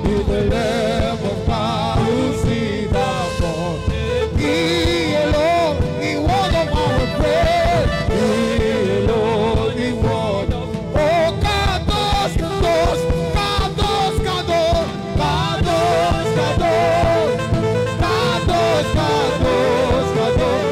Be the Lamb of God who sees the fall. He alone, He won of our praise. He alone, He won. Oh, Kadosh, Kadosh, Kadosh, Kadosh, Kadosh, Kadosh, Kadosh, Kadosh, Kadosh.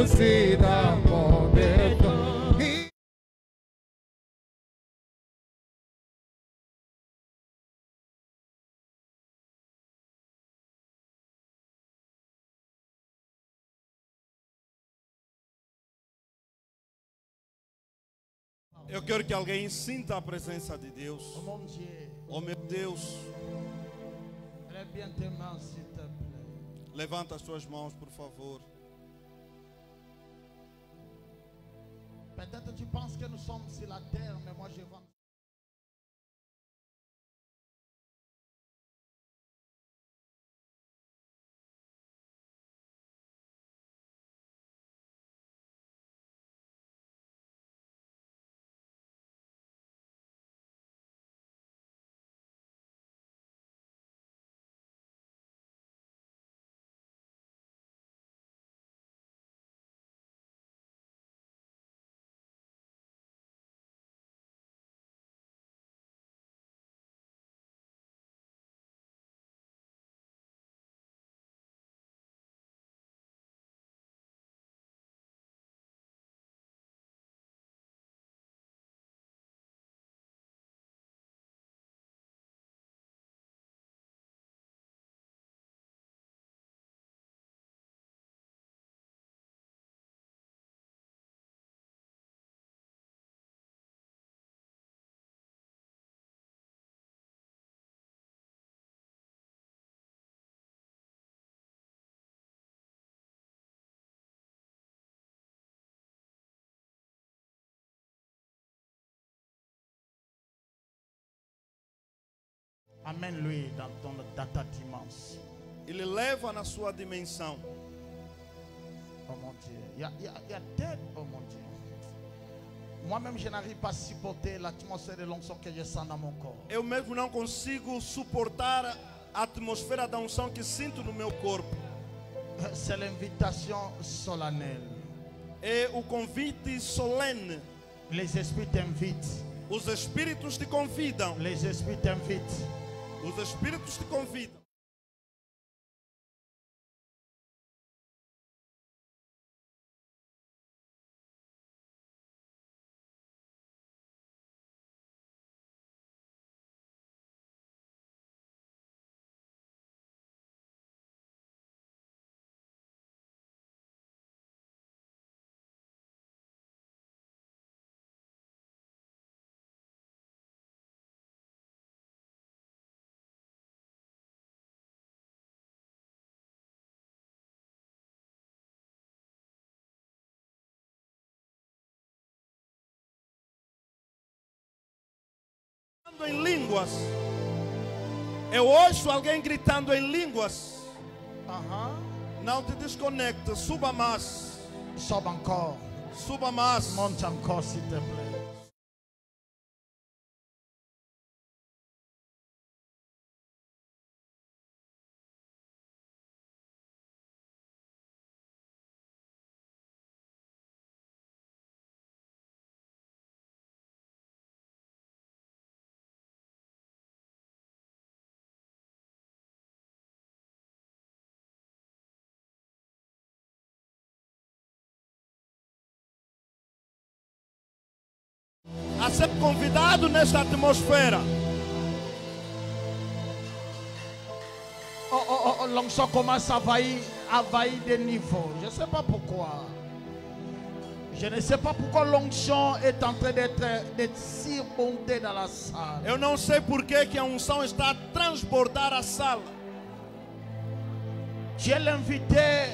See the moment. Eu quero que alguém sinta a presença de Deus. Oh mon Dieu, Oh meu Deus, lève bien tes mains s'il te plaît. levanta as tuas mãos, por favor. Peut-être tu penses que nous sommes sur la terre, mais moi je vois. Amène-lui dans ta dimension. Ele leva na sua dimensão. Oh mon Dieu, il y a tête, oh mon Dieu. Moi-même, je n'arrive pas à supporter l'atmosphère de l'onction que je sens dans mon corps. Eu mesmo não consigo suportar a atmosfera da unção que sinto no meu corpo. C'est l'invitation solennelle. É o convite solene. Les esprits t'invitent. Os espíritos te convidam. Les esprits t'invitent. Os espíritos te convidam. Em línguas. Eu ouço alguém gritando em línguas. Não te desconecte, suba mais. Sobe encore. Suba mais. Monte encore s'il te plaît. A ser convidado nesta atmosfera. L'onction commence à envahir des niveaux. Je ne sais pas pourquoi. Je ne sais pas pourquoi l'onction est en train d'être si abondée dans la salle. Eu não sei por que a unção está a transbordar a sala. Tu es l'invité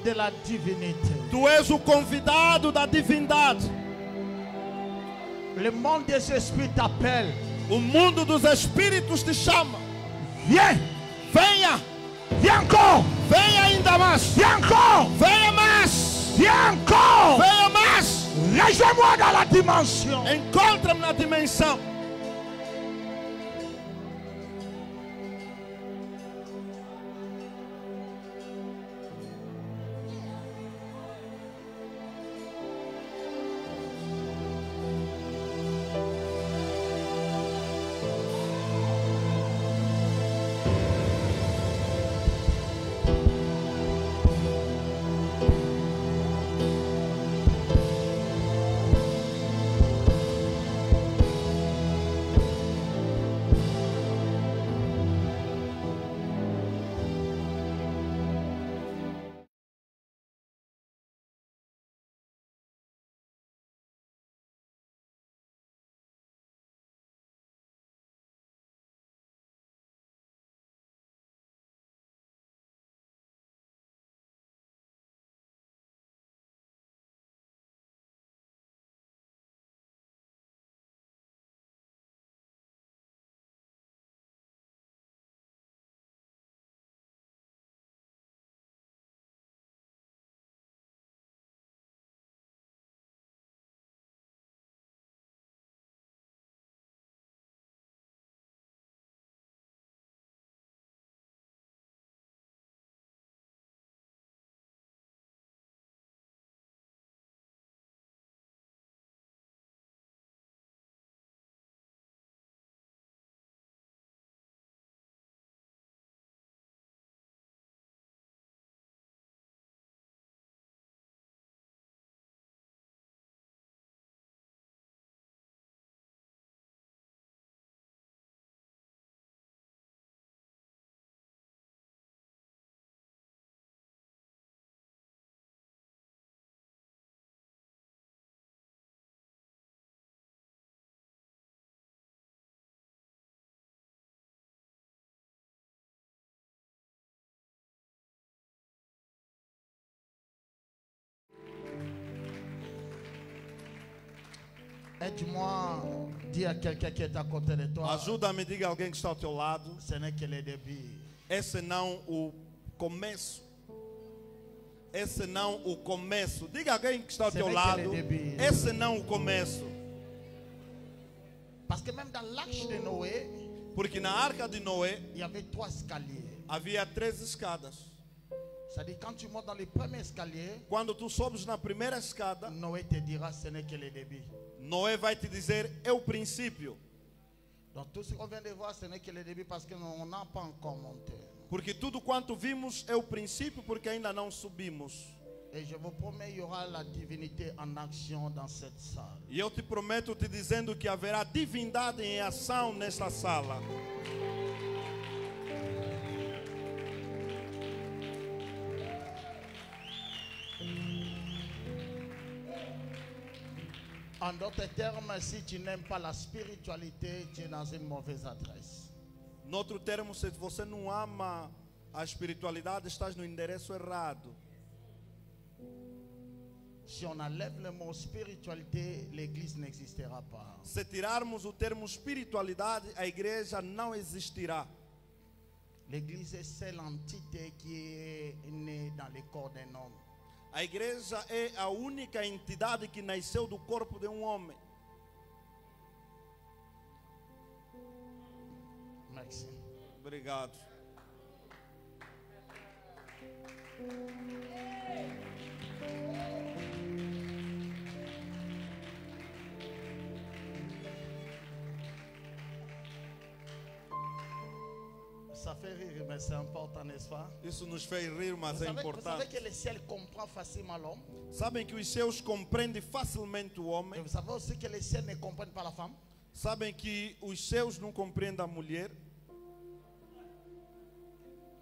de la divinité. Tu és o convidado da divindade. Le monde des esprits t'appelle. O mundo dos espíritos te chama. Viens. Venha. Viens encore. Venha ainda mais. Viens encore. Venha mais. Viens encore. Venha mais. Rejoins-moi dans la dimension. Encontra-me na dimensão. Aide-moi, dis à quelqu'un qui est à côté de toi. Ajuda-me, diga a alguém que está ao teu lado. Ce n'est que le début. Esse não o começo. Esse não o começo. Diga a alguém que está ao Ce teu n'est que lado. le début. Esse não o começo. Parce que même dans l'arche de Noé, Porque na arca de Noé il y avait 3 escaliers. havia 3 escadas. C'est-à-dire quand tu montes dans le premier escalier, Quando tu sobes na primeira escada, Noé te dira ce n'est que le début. Noé vai te dizer é o princípio. Donc tout ce qu'on vient de voir, ce n'est que le début parce qu'on n'a pas encore monté. Porque tudo quanto vimos é o princípio, porque ainda não subimos. Et je vous promets, il y aura la divinité en action dans cette salle. E eu te prometo te dizendo que haverá divindade em ação nesta sala. En d'autres termes, si tu n'aimes pas la spiritualité, tu es dans une mauvaise adresse. Noutro termo, se você não ama a espiritualidade, estás no endereço errado. Si on enlève le mot spiritualité, l'église n'existera pas. Se tirarmos o termo espiritualidade, a igreja não existirá. L'église est celle entité qui est née dans le corps d'un homme. A igreja é a única entidade que nasceu do corpo de um homem. Merci. Obrigado. Ça fait rire, mais c'est important, n'est-ce pas? Isso nos fez rir, mas Vous é savez, vous importante. savez que le ciel comprend facilement l'homme. Sabem que os céus compreendem facilmente o Et homem. vous savez aussi que le ciel ne comprend pas la femme. Sabem que os céus não compreendem a mulher.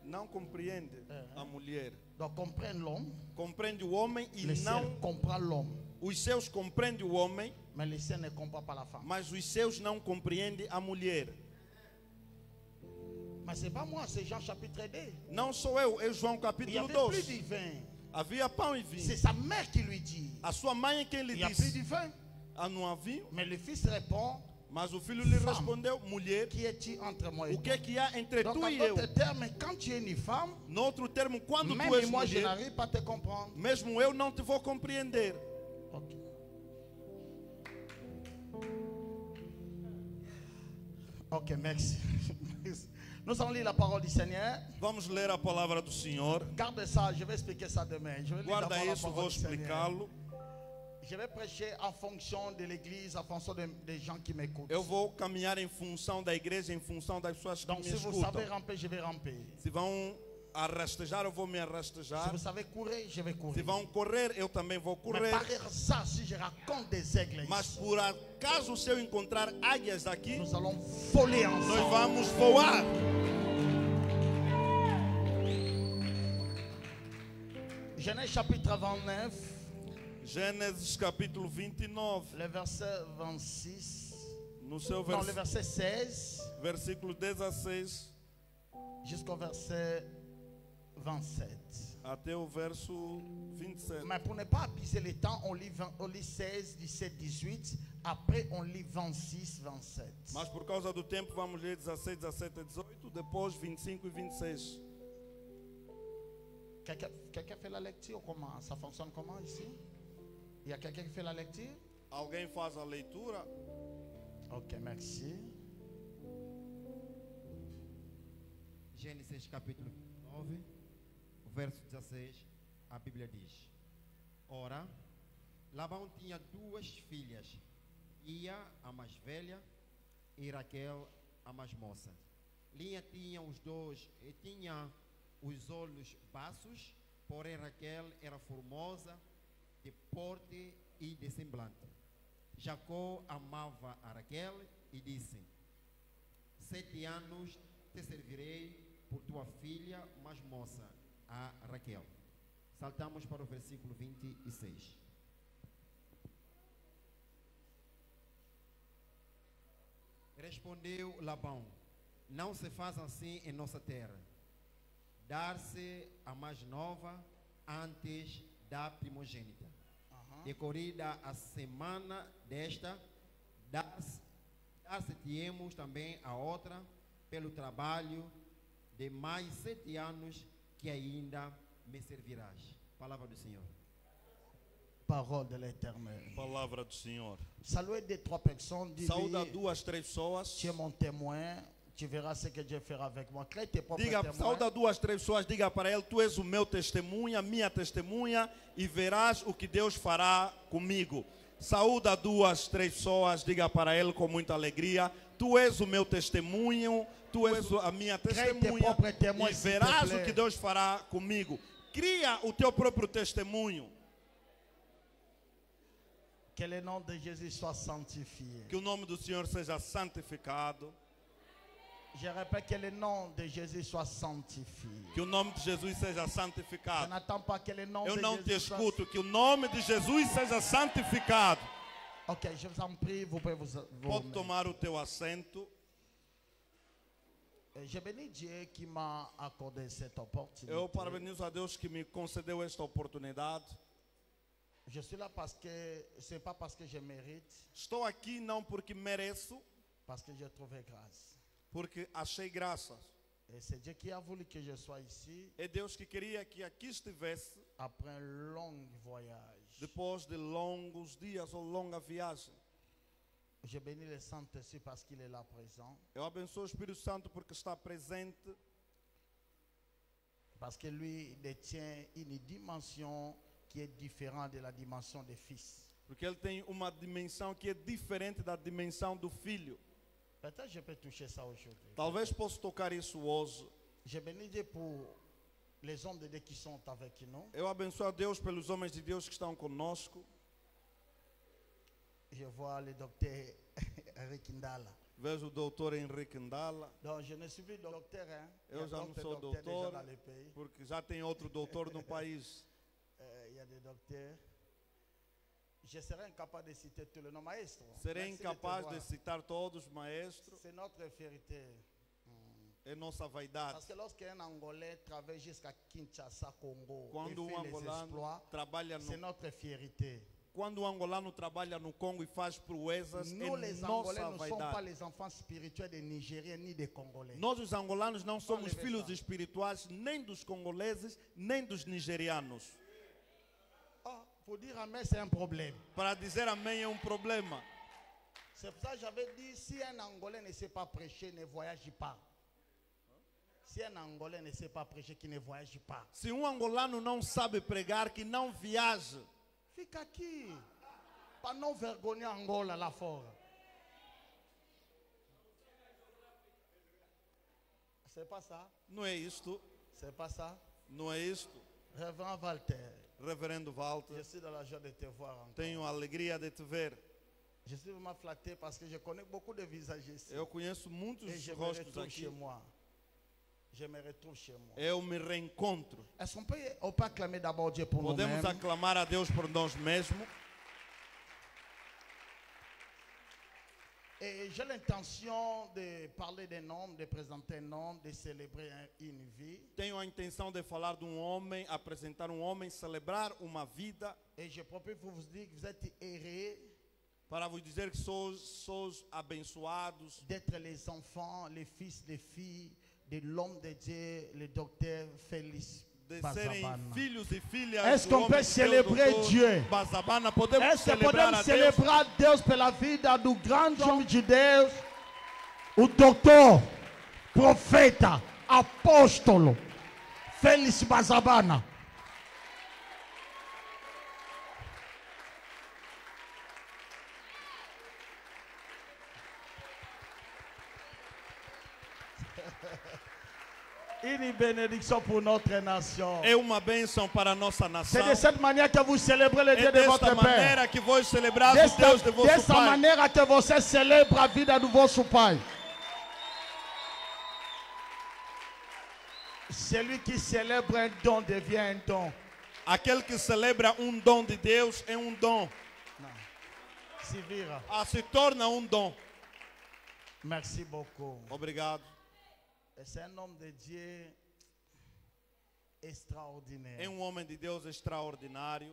Não compreende a mulher. Donc comprendre l'homme. Compreende o homem e Le ciel não. comprend l'homme. Os céus compreendem o homem, Mais le ciel ne comprend pas la femme. mas os céus não compreendem a mulher. Mais c'est pas moi, c'est Jean chapitre 2. Não sou eu, é João Il y capítulo avait 2. plus de vin. Havia pão e C'est vinho. sa mère qui lui dit. A sua mãe é quem lhe Il y a plus disse: de vin. ah, não há vinho? Mais le fils répond, Mas o filho lhe Femme. respondeu: mulher, Qui es-tu entre moi et o que é toi? que há entre Donc, tu en e eu? d'autres termes, quand tu es une femme, Noutro termo, quando tu même és moi, je mulher, n'arrive pas à te comprendre. mesmo eu não te vou compreender. Ok. Ok, merci. Nous allons lire la parole du Seigneur. Vamos ler a palavra do Senhor. Garde ça, je vais expliquer ça demain. Je vais lire Guarda d'abord la isso, vou parole du Seigneur. explicá-lo. Je vais prêcher en fonction de l'église, en fonction des gens qui m'écoutent. Eu vou caminhar em função da igreja, em função das pessoas que Donc, me si vous savez escutam. ramper, je vais ramper. Se vão arrastejar, eu vou me Si arrastejar. vous savez courir, je vais Se courir. vão correr, eu também vou Mais correr. par ça, si je raconte des aigles, Mas ici, por acaso, se eu encontrar águias aqui, nous allons voler nós ensemble. vamos voar. Genèse chapitre 29, Gênesis capítulo 29, le verset 26. no seu Non, le verset 16 versículo 16 jusqu'au verset 27. até o verso 27. Mais pour ne pas abuser le temps, on lit 16, 17, 18. Après, on lit 26, 27. Mas por causa do tempo, vamos ler 16, 17 e 18, depois 25 e 26. Quelqu'un fait la lecture? Comment? Ça fonctionne comment ici? Il y a quelqu'un qui fait la lecture? Alguém faz a leitura? Ok, merci. Gênesis capítulo 9, o verso 16, a Bíblia diz: Ora, Labão tinha duas filhas, Ia, a mais velha, e Raquel, a mais moça. Lia tinha os olhos baços, porém Raquel era formosa, de porte e de semblante. Jacó amava a Raquel e disse: 7 anos te servirei por tua filha mais moça, a Raquel. Saltamos para o versículo 26. Respondeu Labão: não se faz assim em nossa terra. Dar-se a mais nova antes da primogênita. Decorrida a semana desta, dar-se-te-emos também a outra pelo trabalho de mais 7 anos que ainda me servirás. Palavra do Senhor. Parole de l'Éternel. Palavra do Senhor. Saluez 2, 3 personnes. Saúda Dis-lui, 2, 3 pessoas. tu es mon témoin. Tu verras ce que Dieu fera avec moi. Crée tes propres Diga, témoins. saúda 2, 3 pessoas. Diga para ele: tu és o meu testemunha, minha testemunha, e verás o que Deus fará comigo. Saúda 2, 3 pessoas. Diga para ele com muita alegria: tu és o meu testemunho, tu és a minha testemunha, próprios témoins, e s'il te verás plaît. o que Deus fará comigo. Cria o teu próprio testemunho. Que le nom de Jésus soit sanctifié. Que o nome do Senhor seja santificado. Je répète, que le nom de Jésus soit sanctifié. Que o nome de Jesus seja Je santificado. n'attends pas que le nom Eu de não te Jésus soit... escuto. Que o nome de Jesus seja santificado. Ok, je vous en prie, vous pouvez vous Pode remettre. tomar o teu assento. Je bénis Dieu qui m'a accordé cette opportunité. Eu parabenizo a Deus que me concedeu esta oportunidade. Je suis là parce que ce n'est pas parce que je mérite, Estou aqui não porque mereço, parce que j'ai trouvé grâce. porque achei graças. Et c'est Dieu qui a voulu que je sois ici É Deus que queria que aqui estivesse après un long voyage. depois de longos dias ou longa viagem. Je bénis le Saint-Esprit parce qu'il est là présent, Eu abençoo o Espírito Santo porque está presente, parce que lui détient une dimension qui est différente de la dimension des fils. porque ele tem uma dimensão que é diferente da dimensão do filho. Peut-être je peux toucher ça aujourd'hui. Talvez possa tocar isso hoje. Je bénis Dieu pour les hommes de Dieu qui sont avec nous. Eu abençoo a Deus pelos homens de Deus que estão conosco. Je vois le docteur Eric Ndala. Vejo o doutor Henrique Ndala, Donc je ne suis plus docteur, hein. Il y a eu já não d'autres sou docteurs déjà doutor, dans le pays. porque já tem outro doutor no país. Il y a des docteurs. Je serais incapable de citer tout le nom maestro. Serei Merci de te incapaz voir. de citar todos, maestro. C'est notre fierté. É nossa vaidade. Parce que lorsqu'un Angolais travaille jusqu'à Kinshasa, Congo, et Quando fait les angolano exploits, trabalha c'est no, notre fierté. quando o angolano trabalha no Congo e faz proezas, Nous, é les nossa Angolais, ne sommes pas vaidade. les enfants spirituels des Nigériens ni des Congolais. Nós, os angolanos, não somos levar filhos essa. espirituais nem dos congoleses, nem dos nigerianos. Ah, pour dire amém, c'est un problème. Para dizer amém é um problema. C'est pour ça que j'avais dit, si un Angolais ne sait pas prêcher, ne voyage pas. Si un Angolais ne sait pas prêcher, qui ne voyage pas. Se um angolano não sabe pregar, que não viaje. Fica aqui. Para não vergonhar Angola lá fora. C'est pas ça. Não é isto, C'est pas ça. não é isto. Révérend Walter, Reverendo je Walter, suis dans la joie de te voir encore. tenho a alegria de te ver. Je suis vraiment flatté parce que je connais beaucoup de visages ici. Eu conheço muitos Et je me rostos retrouve aqui. chez moi. Je me retrouve chez moi. Eu me reencontro. Est-ce qu'on peut acclamer d'abord Dieu pour Podemos nous-mêmes? aclamar a Deus por nós mesmos. Et j'ai l'intention de parler d'un homme, de présenter un homme, de célébrer une vie. Tenho a intenção de falar de um homem, apresentar um homem, celebrar uma vida, Et je propose pour vous dire que vous êtes heureux para vos dizer que sois abençoados d'être les enfants, les fils, les filles de l'homme de Dieu, le docteur Félix de serem Bazabana. filhos e filhas Est-ce do qu'on homem peut de Deus, célébrer doutor Dieu? Bazabana. Podemos Est-ce que celebrar podemos a Deus. celebrar Deus pela vida do grande homem de Deus, o doutor, profeta, apóstolo, Félix Bazabana? Une bénédiction pour notre nation. É uma bênção para a nossa nação. C'est de cette manière que vous célébrez le Dieu É de votre desta Père. maneira que vos celebrais o Deus de vosso Dessa Pai. maneira que você celebra a vida do vosso Pai. Celui qui célèbre un don devient un don. Aquele que celebra um dom de Deus é um dom. Se vira. Se torna um dom. Merci beaucoup. Obrigado. C'est un homme de Dieu extraordinaire. É um homem de Deus extraordinário.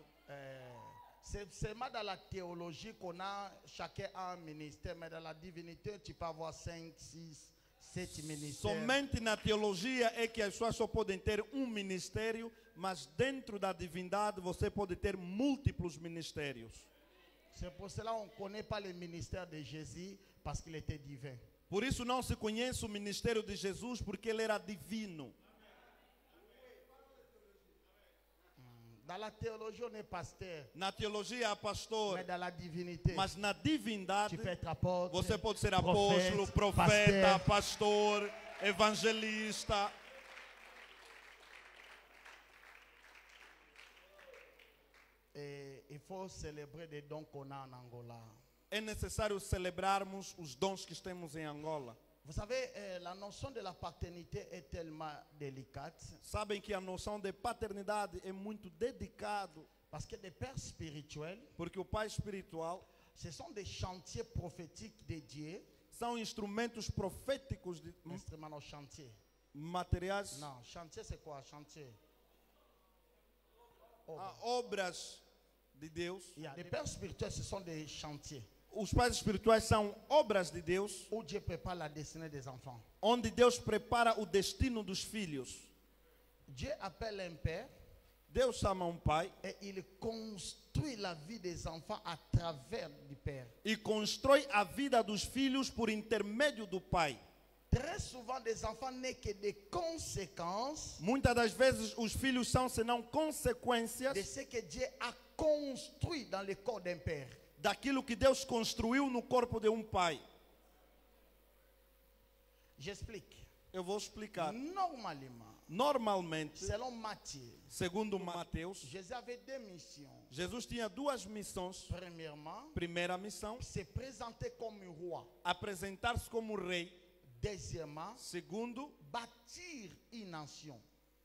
C'est seulement dans la théologie qu'on a, chacun a un ministère, mais dans la divinité, tu peux avoir 5, 6, 7 ministères. Somente na teologia é que as pessoas só podem ter um ministério, mas dentro da divindade você pode ter múltiplos ministérios. C'est pour cela qu'on ne connaît pas le ministère de Jésus, parce qu'il était divin. Por isso não se conhece o ministério de Jesus, porque ele era divino. Dans la théologie, on est pasteur, Na teologia há pastor, mais dans la divinité, mas na divindade tu peux être apôtre, você pode ser prophète, apóstolo, profeta, pasteur. pastor, evangelista. Et il faut célébrer les dons qu'on a en Angola. É necessário celebrarmos os dons que temos em Angola. Vous savez, la notion de la paternité est tellement délicate Sabem que a noção de paternidade é muito dedicado, parce que les pères spirituels, porque o pai espiritual ce sont des chantiers prophétiques de Dieu. são instrumentos proféticos de Instrument non, chantier. materiais, Non, chantier c'est quoi? Chantier. obras de Deus. Les pères spirituels, ce sont des chantiers Os pais espirituais são obras de Deus, où Dieu prépare la destinée des enfants. onde Deus prepara o destino dos filhos. Dieu appelle un père Deus chama um pai et il construit la vie des enfants à travers du père. e constrói a vida dos filhos por intermédio do pai. Très souvent, des enfants n'est que des conséquences Muitas das vezes os filhos são senão de consequências ce que Dieu a construit dans le corps d'un père. daquilo que Deus construiu no corpo de um pai. J'explique. Eu vou explicar. Normalmente, Selon Matthieu, segundo Mateus, Jésus avait deux missions. Jesus tinha duas missões. Premièrement, Primeira missão, se présenter comme un roi. apresentar-se como rei. Deuxièmement, Segundo, bâtir une nation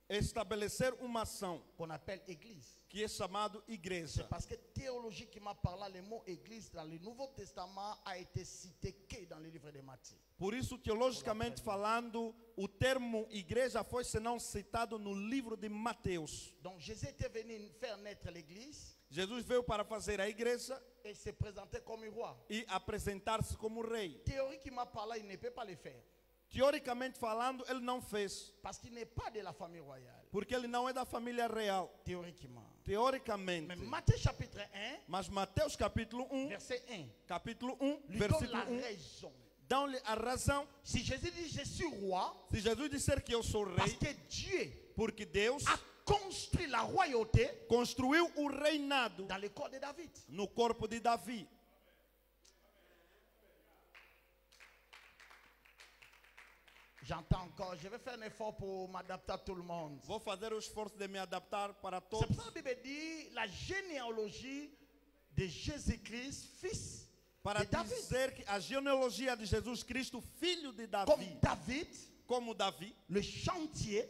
estabelecer uma ação qu'on appelle église. que é chamado igreja. Parce que théologiquement parlant, le mot église dans le Nouveau Testament a été cité que dans le livre de Matthieu. Por isso, teologicamente falando, o termo igreja foi senão citado no livro de Mateus. Donc Jésus était venu faire naître l'église. Jesus veio para fazer a igreja et se présenter comme roi. e apresentar-se como rei. Théoriquement parlant, il ne peut pas le faire. Teoricamente falando, ele não fez, Parce qu'il n'est pas de la famille royale. porque ele não é da família real. Théoriquement. Teoricamente. Mais Matthieu chapitre 1, Mas Mateus capítulo 1, verset 1, capítulo 1, lui donne versículo la 1, raison. dão-lhe a razão. Si Jésus dit je suis roi, Se Jesus disser que eu sou parce rei, que Dieu porque Deus a construit la royauté construiu o reinado dans le corps de David. no corpo de Davi. J'entends encore, je vais faire un effort pour m'adapter à tout le monde. Vou fazer o esforço de me adaptar para C'est todos. pour ça que la Bible dit la généalogie de Jésus-Christ, fils Para de David. dizer que a genealogia de Jesus Cristo, filho de Comme Davi, David, como Davi, le chantier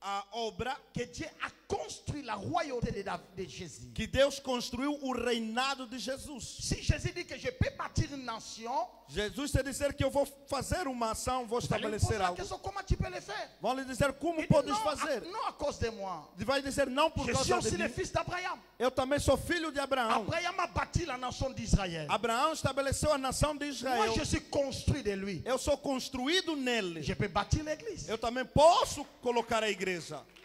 a obra que Dieu a construit la royauté de Jésus. que Deus construiu o reinado de Jesus. Si Jésus dit que je peux bâtir une nation, Jesus, se disser que eu vou fazer uma ação, vou vous allez me poser estabelecer la algo, question, comment tu peux le faire? vão lhe dizer como Il dit, podes non, fazer. non à cause de moi. Ele vai dizer não por Je suis causa aussi de le mim. fils d'Abraham. Eu também sou filho de Abraão. Abraham a bâti la nation d'Israël. Abraão estabeleceu a nação de Moi, Israel. je suis construit de lui. Eu sou construído nele. Je peux bâtir l'église. Eu também posso colocar a igreja.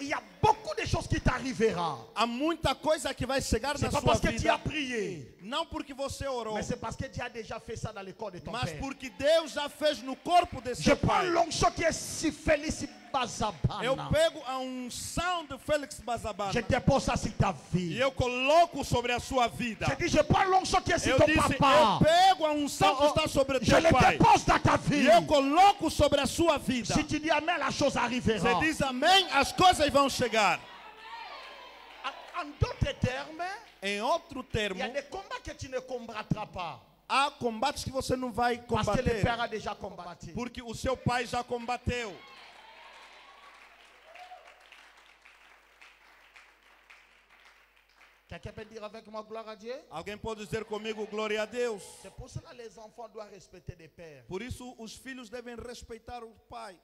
Il y a beaucoup de choses qui t'arriveront. Há muita coisa que vai chegar C'est na pas sua parce que tu as vida. prié, Não porque você orou, mais c'est parce que Dieu a déjà fait ça dans le corps de ton mas père. porque Deus já fez no corpo de Je seu prends pai. l'onction qui est si Félix Eu Bazabana. pego a unção de Félix Bazabana Je dépose ça sur ta e vie. eu coloco sobre a sua vida. Je dis, je prends l'onction qui est sur Eu ton disse, papa. eu pego a unção que está sobre Je teu le pai dépose dans ta e vie. eu coloco sobre a sua vida. Si tu dis Amen, la chose Você arrivera. diz amém, as coisas vão chegar. En d'autres termes, Em outro il termo, y a des combats que tu ne combattras pas. há combates que você não vai Parce que le Père combater, a déjà combattu. porque o seu pai já combateu. Quelqu'un peut dire avec moi gloire à Dieu? Alguém pode dizer comigo glória a Deus? C'est pour cela que les enfants doivent respecter les pères. Por isso os filhos devem respeitar o pai.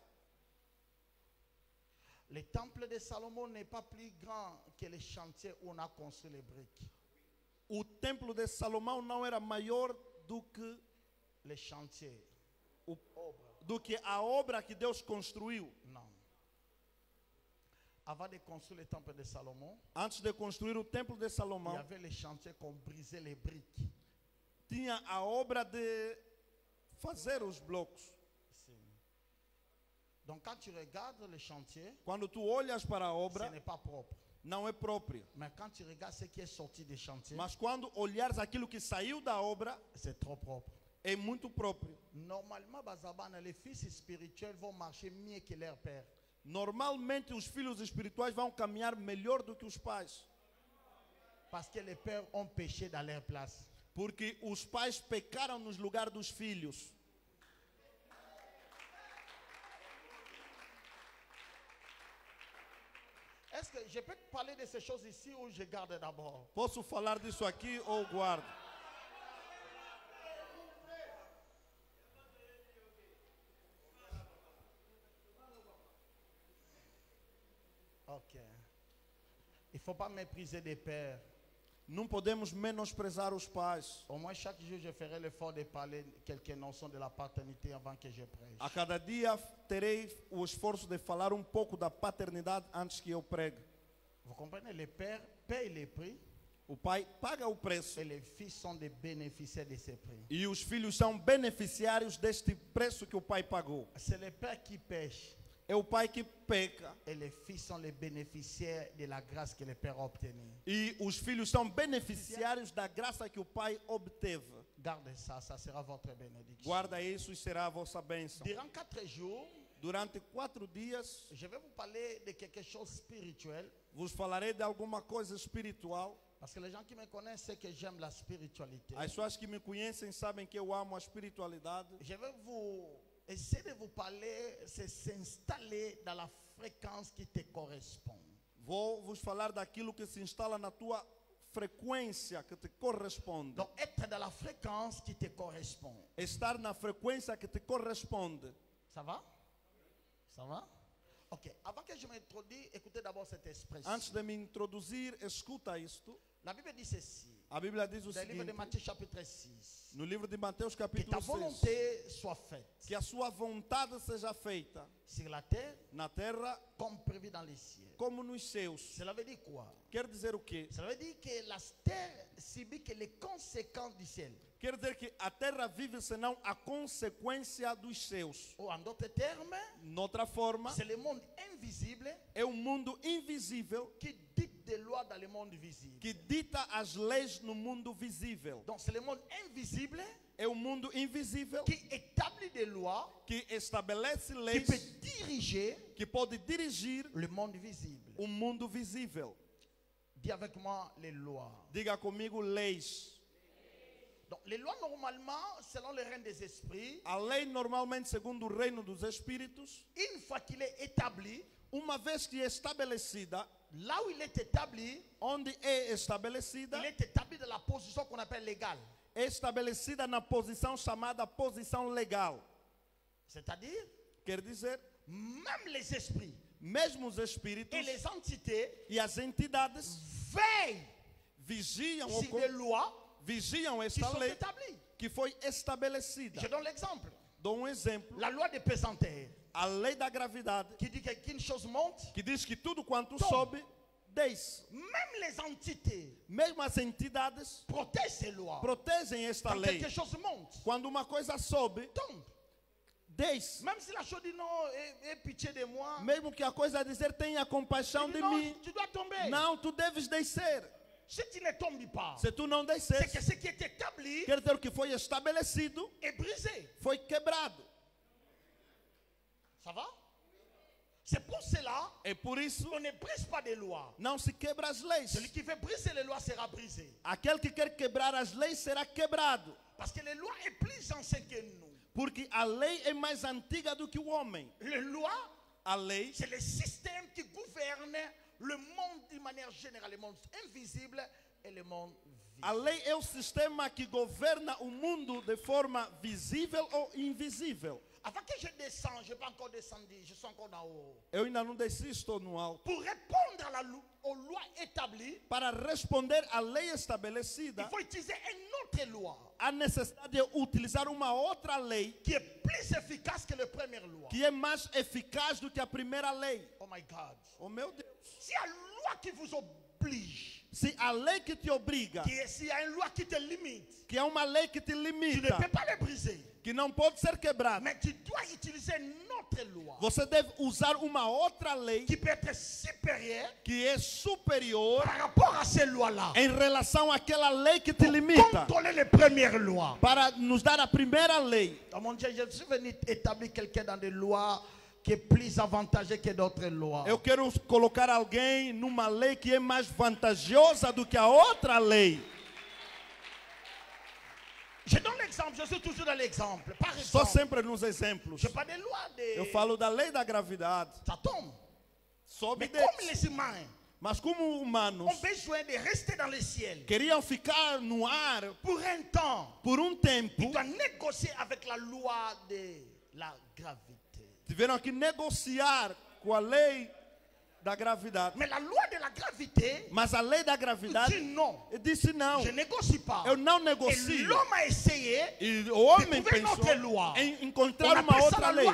Le temple de Salomon n'est pas plus grand que les chantiers où on a construit les briques. O templo de Salomão não era maior do que Les chantiers. a obra que Deus construiu. Non. Avant de construire le temple de Salomon, Antes de construir o templo de il y Salomão, avait les chantiers qui ont brisé les briques. tinha a obra de fazer os blocos. Sim. Donc quand tu regardes le chantier, Quando tu olhas para a ce obra, n'est pas propre. não é própria. Mais quand tu regardes ce qui est sorti des chantiers, Mas quando olhares aquilo que saiu da obra, c'est trop propre. é muito próprio. Normalement, Bazabana, les fils spirituels vont marcher mieux que leur père. Normalmente os filhos espirituais vão caminhar melhor do que os pais. Parce que les pères ont péché dans leur place. Porque os pais pecaram nos lugares dos filhos. Est-ce que je peux te parler de ces choses ici ou je garde d'abord? Posso falar disso aqui ou guardo? Ok. Il ne faut pas mépriser des pères. Não podemos menosprezar os pais. Au moins chaque jour, je ferai l'effort de parler quelques notions de la paternité avant que je prêche. A cada dia terei o esforço de falar um pouco da paternidade antes que eu pregue. Vous comprenez? Les pères payent les prix O pai paga o preço et les fils sont des bénéficiaires de ces prix. e os filhos são beneficiários deste preço que o pai pagou. C'est les pères qui pêchent É o pai que peca et les fils sont les bénéficiaires de la grâce que les pères ont obtenue. e os filhos são beneficiários da graça que o pai obteve. Gardez ça, ça sera votre bénédiction. Guarda isso e será a vossa bênção. Durant 4 jours, Durante 4 dias je vais vous parler de quelque chose de spirituel. vos falarei de alguma coisa espiritual. Parce que les gens qui me connaissent savent que j'aime la spiritualité. As pessoas que me conhecem sabem que eu amo a espiritualidade. Je vais vous essayer de vous parler, c'est s'installer dans la fréquence qui te correspond. Vou vos falar daquilo que se instala na tua frequência que te corresponde. Donc être dans la fréquence qui te correspond. Estar na frequência que te corresponde. Ça va? Ça va? Ok. Avant que je m'introduise, écoutez d'abord cette expression. Antes de me introduzir, escuta isto. La Bible dit ceci. A Bíblia diz o Dans le livre de seguinte, Matthieu chapitre 6. no livro de Mateus Que ta capítulo 6, volonté soit faite que a sua vontade seja feita sur la terre na terra comme prévu dans les cieux. como nos céus. Cela veut dire quoi? Quer dizer o quê? Cela veut dire que la terre subit que les conséquences du ciel. Quer dizer que a terra vive senão a consequência dos céus. Ou en d'autres termes, Noutra forma, c'est le monde invisible é um mundo invisível qui dicte des lois dans le monde visible. que dita as leis no mundo visível. Donc c'est le monde invisible É um mundo invisível qui établit des lois que estabelece qui leis peut diriger que pode dirigir le monde visible. o mundo visível. Dis avec moi les lois. Diga comigo leis. Donc les lois normalement, selon le règne des esprits, A lei normalmente segundo o reino dos espíritos, une fois qu'il est établi, uma vez que é estabelecida, là où il est établi, onde é estabelecida, il est établi dans la position qu'on appelle légale. é estabelecida na posição chamada posição legal. C'est-à-dire, Quer dizer, même les esprits mesmo os espíritos et les entités e as entidades veillent vigiam, sur des lois vigiam qui esta sont lei établies. que foi estabelecida. Je donne l'exemple. Dou um exemplo. La loi des pesanteur, A lei da gravidade, qui dit qu'une chose monte, que diz que tudo quanto Tom. sobe, desce. même les entités Mesmo as entidades protègent ces lois. protegem esta Quand lei. quelque chose monte, Quando uma coisa sobe, tombe. desce. Même si la chose dit non, aie pitié de moi, Mesmo que a coisa dizer tenha compaixão tu de dis non, mim. tu dois tomber. Não, tu deves descer. Si tu ne tombes pas, Se tu não c'est desces, que ce qui est établi quer dizer o que foi estabelecido est brisé. foi quebrado. Ça va? C'est pour cela É por isso qu'on ne brise pas des lois. não se quebra as leis. Celui qui veut briser les lois sera brisé. Aquele que quer quebrar as leis será quebrado. Parce que les lois est plus ancienne que nous. Porque a lei é mais antiga do que o homem. Les lois, A lei c'est le système qui gouverne le monde d'une manière générale, le monde invisible et le monde A visible. lei é o sistema que governa o mundo de forma visível ou invisível. Avant que je descende, je n'ai pas encore descendu, je suis encore en haut. Eu ainda não desci, estou no alto. Pour répondre aux lois établies, Para responder à lei il estabelecida, faut utiliser une autre loi há necessidade de utilizar uma outra lei qui est plus efficace que la première loi. que é mais eficaz do que a primeira lei. Oh my God. Oh meu Deus! S'il y a une loi qui vous oblige, Se a lei que te obriga, s'il y a une loi qui te limite, que é uma lei que te tu ne limita, peux pas le briser. que não pode ser quebrada, Mais tu dois utiliser une autre loi você deve usar uma outra lei qui peut être supérieure que é superior par rapport à ces lois-là. em relação àquela lei que te limita, Contrôler les premières lois. para nos dar a primeira lei. Dans mon Dieu, je suis venu établir quelqu'un dans des lois qui est plus avantageux que d'autres lois. Eu quero colocar alguém numa lei que é mais vantajosa do que a outra lei. Je donne l'exemple, je suis toujours dans l'exemple. Par Estou exemple, sempre nos exemplos. je parle des lois Eu de... falo da lei da gravidade. Ça tombe. Sobe Mais e comme desce. les humains Mas como humanos ont besoin de rester dans le ciel queriam ficar no ar pour un temps, por um tempo, ils doivent négocier avec la loi de la gravité. tiveram que negociar com a lei da gravidade. Mais la loi de la gravité Mas a lei da dit gravidade non. disse não. Je négocie pas. Eu não Et negocio. l'homme a essayé E o homem trouver une pensou autre loi. em On encontrar uma appelle ça outra la lei, loi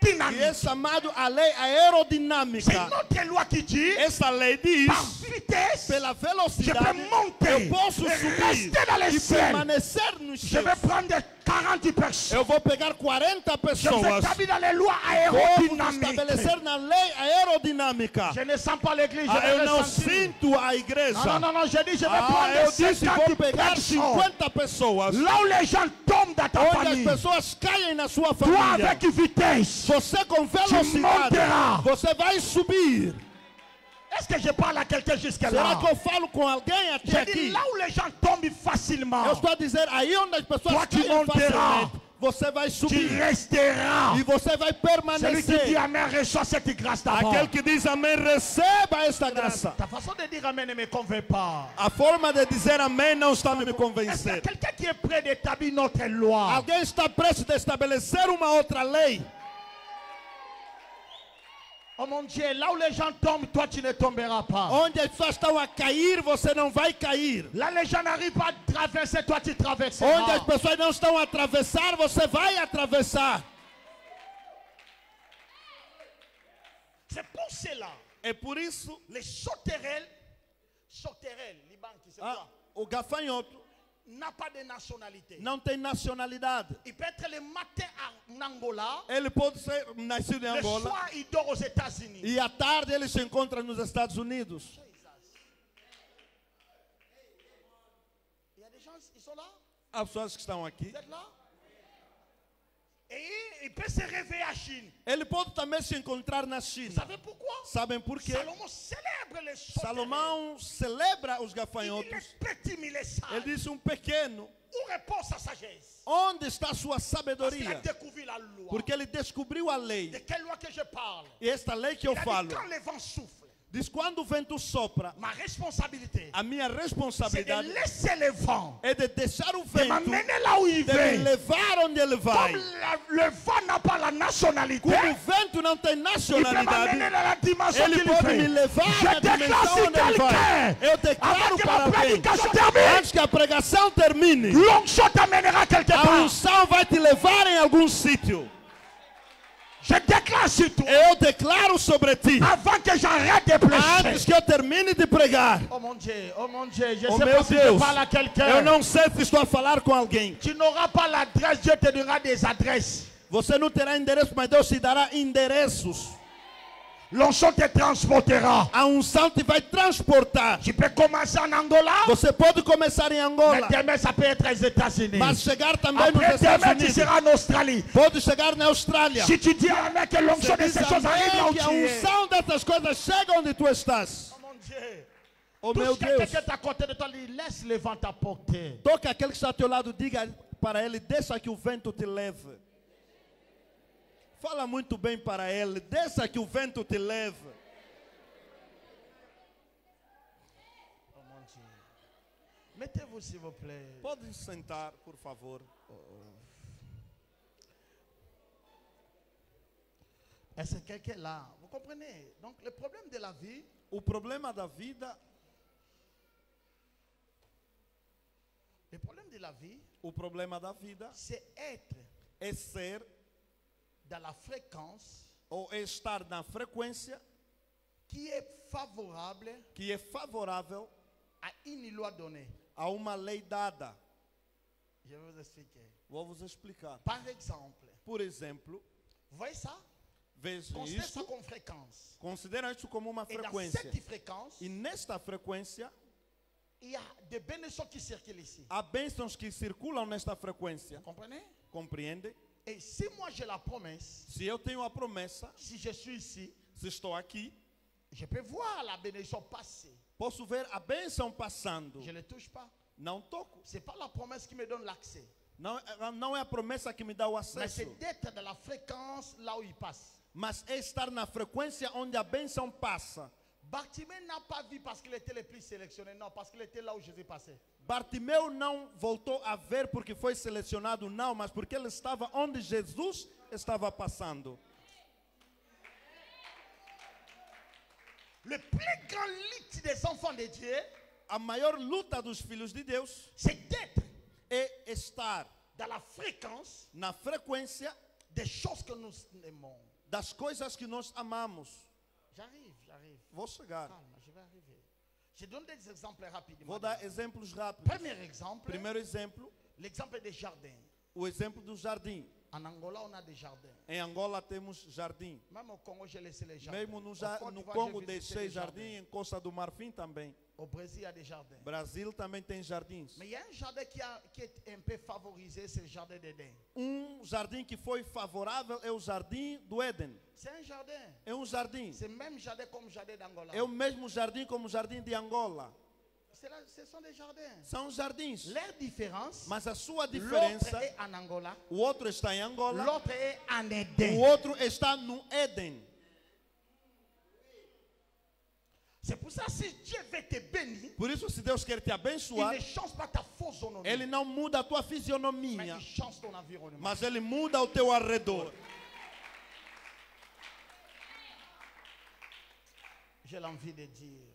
que aérodynamique. é chamado a lei C'est aerodinâmica. une autre loi qui dit Essa lei diz, par vitesse, pela je velocidade, peux monter eu posso et subir rester dans les e ciels. permanecer nos Je céus. vais prendre 40 personnes. Eu vou pegar 40 Je vais pessoas. établir dans les lois Vou aérodynamiques. estabelecer na lei aerodinâmica. Je ne sens pas l'église, je Eu vais não ressentir. sinto a igreja. Non, je dis je vais Eu prendre disse, 50 vou pegar personnes. 50 pessoas. Là où les gens tombent dans ta Onde as famille, pessoas caem na sua toi família. avec vitesse. Você com velocidade, monteras. você vai subir. Est-ce que je parle à quelqu'un jusque-là? Será que eu falo com alguém até Je dis aqui? là où les gens tombent facilement, Eu estou a dizer, aí onde as pessoas Toi, tu caem monteras. facilmente, você vai tu subir. resteras. E você vai Celui qui dit permanecer. Amen reçoit cette grâce d'abord. Aquele que diz amém, receba esta graça. Ta façon de dire Amen ne me convainc pas. A forma de dizer amém não está a me Est-ce qu'il y a convencer. quelqu'un qui est prêt d'établir notre loi? Alguém está prestes a estabelecer uma outra lei? Oh mon Dieu, là où les gens tombent, toi tu ne tomberas pas. Onde as pessoas estão a cair, você não vai cair. Là les gens n'arrivent pas à traverser, toi tu Onde as traverseras. pessoas não estão a atravessar, você vai atravessar. C'est pour cela. É por isso, Les sauterelles, Liban qui c'est quoi? o gafanhoto N'a pas de nationalité. não tem nacionalidade. Il peut être le matin en Angola, Ele pode ser nascido em le Angola soir il dort aux États-Unis. e à tarde ele se encontra nos Estados Unidos. Il y a des gens, ils sont là, Há pessoas que estão aqui. vous êtes là. Et il peut se réveiller à Chine. Ele pode também se encontrar na Vous China. savez pourquoi? Sabem por quê? Salomon célèbre les sauterelles. Salomão celebra os Il dit gafanhotos. les petits, mais les sages. Ele disse pequeno. Où repose sa sagesse? Onde está sua Parce qu'il a sabedoria? découvert la loi. Porque ele descobriu a lei. De quelle loi que je parle? E esta lei que eu Il a dit, falo quand le vent souffle, diz: quando o vento sopra, ma responsabilité, a minha c'est de responsabilidade laisser le vent, é de deixar o de vento, m'amener là où il de me veut. levar onde ele vai. Comme le vent n'a pas la nationalité, Como o vento não tem il peut m'amener nacionalidade, dans la dimension ele qu'il pode me veut. levar na Je déclare dimensão si onde ele vai. quelqu'un, Eu declaro avant que para la alguém, prédication termine, antes que a pregação termine, l'onction t'amènera quelque a part. unção vai te levar em algum sítio. Je déclare sur toi, Eu declaro sobre ti, avant que j'arrête de antes prêcher. que eu termine de pregar. Oh mon Dieu, je Oh sais meu pas si je Deus, parle à eu quelqu'un. não sei se estou a falar com alguém. Tu n'auras pas l'adresse, Dieu te donnera des adresses. Você não terá endereço, mas Deus te dará endereços. L'onction te transportera. A unção te vai transportar. Tu peux commencer en Angola, Você pode começar em mais Angola, demain ça peut être aux États-Unis. mas chegar também nos Après Estados demain tu Unidos. seras en Australie. Pode chegar na Austrália. Si tu dis Amen que l'onction Você de diz ces choses arrive là amém où que tu a es. unção dessas coisas chega onde tu estás. Oh mon Dieu. Oh meu Touche quelqu'un Deus. qui est à côté de toi, lui, laisse le vent t'apporter. Toca aquele que está ao teu lado, diga para ele, deixa que o vento te leve. Fala muito bem para ele, deixa que o vento te leve. Oh mon Dieu. Mettez-vous s'il vous plaît. Pode sentar, por favor. Est-ce que quelqu'un est là? Vous comprenez? Donc le problème de la vie, O problema da vida, le problème de la vie, o problema da vida c'est être é ser dans la fréquence ou é estar na frequência qui est favorable que é favorável à une loi donnée. a uma lei dada. Je vais vous expliquer. Vou vos explicar. Par exemple, Por exemplo, vous voyez ça? veja Considérez ça isso, comme fréquence. considera isso como uma Et dans frequência. cette fréquence, E nesta frequência, il y a des bénédictions qui circulent ici. há bênçãos que circulam nesta frequência. Vous comprenez? Compreende? Et si moi j'ai la promesse, Se eu tenho a promessa, si je suis ici, se estou aqui, je peux voir la bénédiction passer. posso ver a bênção passando. Je ne le touche pas. Não toco. Ce n'est pas la promesse qui me donne l'accès. Não é a promessa que me dá o Mais c'est acesso, d'être dans la fréquence là où il passe. mas é estar na frequência onde a bênção passa. Bartimée n'a pas vu parce qu'il était le plus sélectionné. Non, parce qu'il était là où Jésus passait. Bartimeu não voltou a ver porque foi selecionado, não, mas porque ele estava onde Jesus estava passando. Le plus grand lutte des enfants de Dieu, A maior luta dos filhos de Deus c'est d'être é estar dans la fréquence na frequência des choses que nous aimons. das coisas que nós amamos. J'arrive. Vou chegar. Calme, je vais arriver. Je donne des exemples rapidement. Vou dar exemplos rápidos. Premier exemple, Primeiro exemplo, l'exemple des jardins. o exemplo do jardim. En Angola, on a des jardins. Em Angola temos jardim. Même au Congo, j'ai laissé les jardins. Mesmo Au no Côte d'Ivoire, Congo j'ai visité deixei les jardins. jardim, em Costa do Marfim também. Au Brésil, il y a des jardins. Brasil também tem jardins. Mais il y a un jardin qui est un peu favorisé, c'est le jardin d'Éden. Jardim que foi favorável é o jardim do Éden. C'est un jardin. É jardim. C'est le même jardin comme le jardin d'Angola. É o mesmo jardim como o jardim de Angola. Ce sont des jardins. São jardins. Leur différence, Mas a sua l'autre diferença, est en Angola, o outro está em Angola, l'autre est en o Éden. outro está no Éden. C'est pour ça, si Dieu veut te bénir, Por isso, se Deus quer te il abençoar, ne change pas ta physionomie, Ele não muda a tua mais fisionomia, il change ton environnement. mas Ele muda o teu arredor. j'ai l'envie de dire,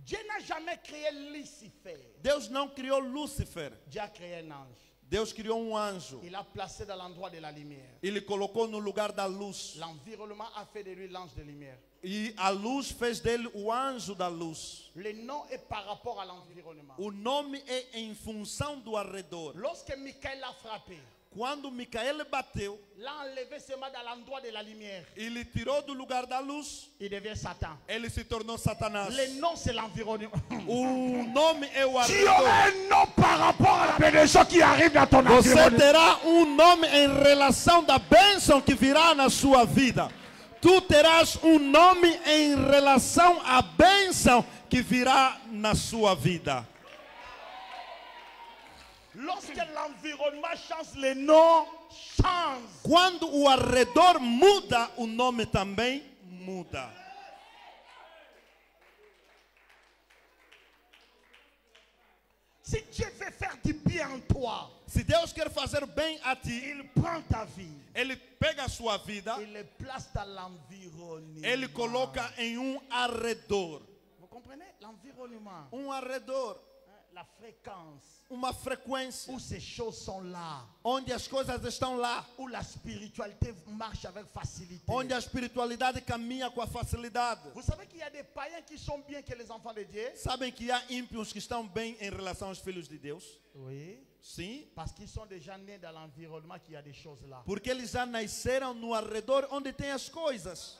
Dieu n'a jamais créé Lucifer. Deus não criou Lúcifer. Dieu a créé un ange. Deus criou um anjo. Il l'a placé dans l'endroit de la lumière. Ele colocou no lugar da luz. L'environnement a fait de lui l'ange de lumière. E a luz fez dele o anjo da luz. Le nom est par rapport à l'environnement. O nome é em função do arredor. Lorsque Michael l'a frappé, Quando Micael bateu, l'a enlevé seulement dans l'endroit de la lumière, ele tirou do lugar da luz, il devient Satan. ele se tornou Satanás. Le nom, c'est l'environnement. O nome é o Tu auras arredor. un nom par rapport à la bénédiction qui arrive dans ton Você environnement. terá um nome em relação da bênção que virá na sua vida. Tu terás um nome em relação à bênção que virá na sua vida. Lorsque l'environnement change, le nom change. Quando o arredor muda, o nome também muda. Si Dieu veut faire du bien en toi, Se Deus quer fazer bem a ti, il prend ta vie, Ele pega a sua vida, il le place dans l'environnement. Ele coloca em um arredor. Vous comprenez? L'environnement, Arredor, la fréquence, uma frequência, où ces choses sont là, onde as coisas estão lá, où la spiritualité marche avec facilité. onde a espiritualidade caminha com a facilidade. Vous savez qu'il y a des païens qui sont bien que les enfants de Dieu? Sabem que há ímpios que estão bem em relação aos filhos de Deus? Oui. Sim, Parce qu'ils sont déjà nés dans l'environnement qu'il y a des choses là. porque eles já nasceram no arredor onde tem as coisas.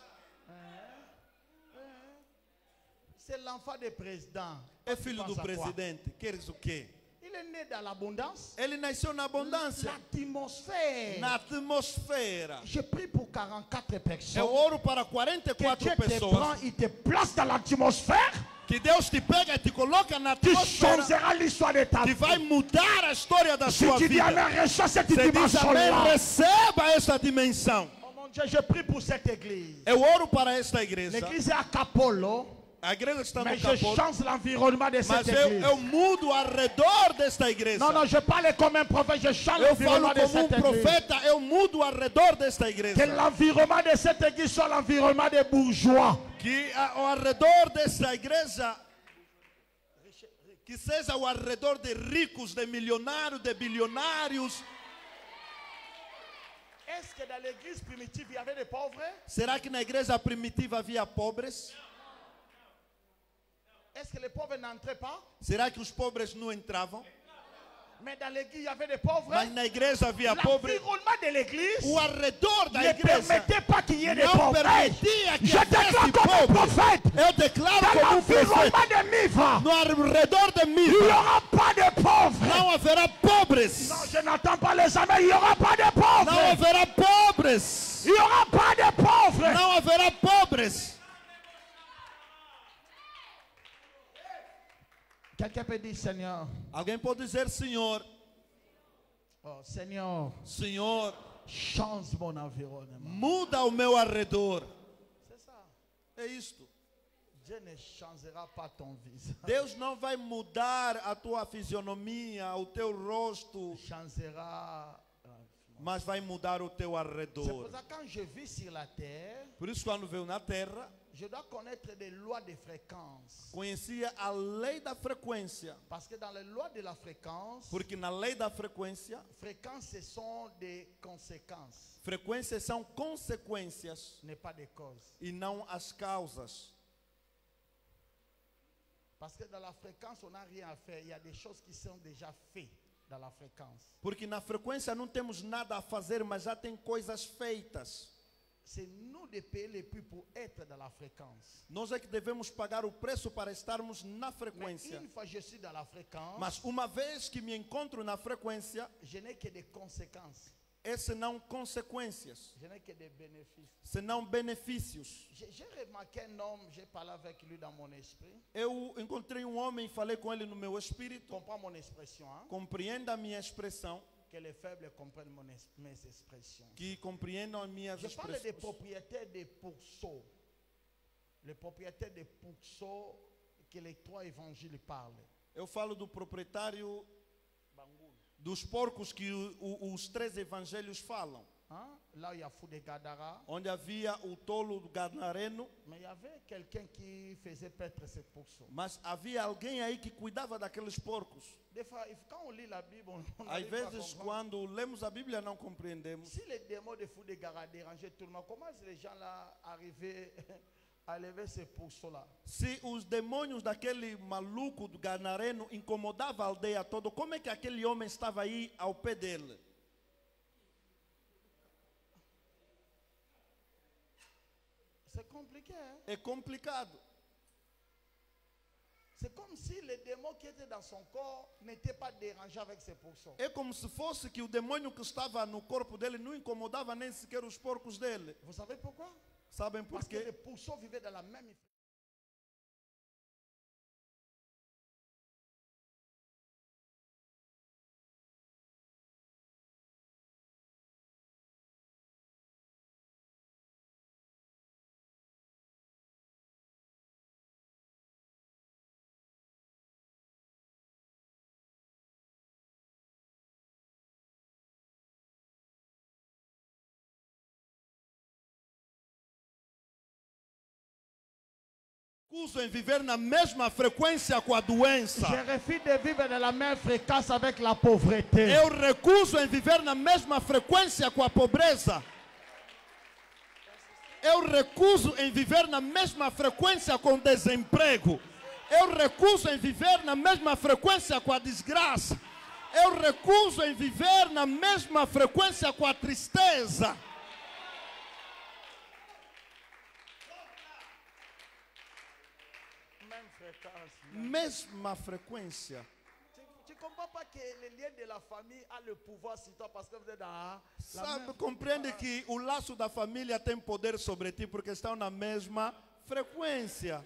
C'est l'enfant du président. É filho do Pensa quoi? presidente, queres o quê? Il est né dans l'abondance. Ele nasceu na abundância, L'atmosphère. na atmosfera. Je prie pour 44 personnes. Eu oro para Que 44 Dieu te prend, pessoas. il te place dans l'atmosphère. Que Deus te pega e te coloca na Tu atmosfera changeras l'histoire de ta que vie. vai mudar a história da Si sua tu dis vida. Amen, reçois cette Você diz amém, dimension-là. receba essa dimensão. Oh mon Dieu, je prie pour cette église. Eu oro para esta igreja. L'église est à Capolo. A igreja está no Mais je capô. change l'environnement de cette Mas église. eu mudo ao redor desta igreja. Non, non, je parle comme un prophète. Je change Eu falo l'environnement de como cette église. profeta, eu mudo ao redor desta Que igreja. l'environnement de cette église soit l'environnement des bourgeois. Que ao redor desta igreja, que seja ao redor de ricos, de milionários, de bilionários. Est-ce que dans l'église primitive, il y avait des pauvres? Será que na igreja primitiva havia pobres? Est-ce que les pauvres n'entraient pas? Será que os pobres não entravam? Mais dans l'église, il y avait des pauvres. Mas na igreja havia pobres. L'environnement de l'église O arredor da ne igreja permettait pas qu'il y ait des não pauvres. permitia que Je déclare houvesse comme un pobres. prophète. Eu declaro Dans como profeta. l'environnement de Mivra, No arredor de il mim n'y aura pas de pauvres. não haverá pobres. Non, je n'entends pas les amens. Il n'y aura pas de Não pauvres. haverá pobres. Il n'y aura pas de pauvres. Não haverá pobres. Quelqu'un peut dire Seigneur. Alguém pode dizer, Senhor, Oh, Seigneur, Senhor, change mon environnement. muda o meu arredor. C'est ça. É isto. Dieu ne changera pas ton visage. Deus não vai mudar a tua fisionomia, o teu rosto, Il changera. mas vai mudar o teu C'est pour arredor. ça que quand je vis sur la terre, Por isso, quando veio na terra, je dois connaître des lois de fréquence. conhecia a lei da frequência. Parce que dans les lois de la fréquence, Porque na lei da frequência, fréquences, ce sont des conséquences, frequências são consequências n'est pas des causes. e não as causas. Parce que dans la fréquence, on n'a rien à faire. Il y a des choses qui sont déjà faites dans la fréquence. Porque na frequência não temos nada a fazer, mas já tem coisas feitas. C'est nous de payer le prix pour être dans la fréquence. Nós é que devemos pagar o preço para estarmos na Mais frequência. une fois que je suis dans la fréquence, Mas uma vez que me encontro na frequência, je n'ai que des conséquences. essas não consequências, Je n'ai que des bénéfices. senão benefícios. J'ai remarqué un homme, j'ai parlé avec lui dans mon esprit. Eu encontrei um homem, falei com ele no meu espírito. Comprends mon expression, hein? Compreenda a minha expressão, Que les faibles comprennent mes expressions. que compreendam as minhas Je parle des expressões. propriétaires des pourceaux. Les propriétaires des pourceaux que les trois évangiles parlent. Eu falo do proprietário dos porcos que os três evangelhos falam. hein, là où il y a Fou de Gadara. onde havia o tolo do Gadareno, Mais il y avait quelqu'un qui faisait paître ses pourceaux. mas havia alguém aí que cuidava daqueles porcos. Des fois, quand on lit la Bible, on Às n'arrive pas à vezes, comprendre. quando lemos a Bíblia, não compreendemos. Si les démons de Fou de Gara dérangeaient tout le monde, comment les gens là arrivaient à lever ces pourceaux-là? Se os demônios daquele maluco do Gadareno incomodavam a aldeia toda, como é que aquele homem estava aí ao pé dele? C'est compliqué, hein? É complicado. C'est comme si les démons qui étaient dans son corps n'étaient pas dérangés avec ses pourceaux. É como se fosse que o demônio que estava no corpo dele não incomodava nem sequer os porcos dele. Vous savez pourquoi? Sabem por Parce que les quê? pourceaux vivaient dans la même. Recuso em viver na mesma frequência com a doença. Je refuse de vivre dans la même fréquence avec la pauvreté. Eu recuso em viver na mesma frequência com a pobreza. Eu recuso em viver na mesma frequência com o desemprego. Eu recuso em viver na mesma frequência com a desgraça. Eu recuso em viver na mesma frequência com a tristeza. Même fréquence. Mesma frequência. Tu ne comprends pas que le lien de la famille a le pouvoir sur toi parce que vous êtes dans la Sabe, même compreende que o laço da família tem poder sobre ti porque estão na mesma frequência.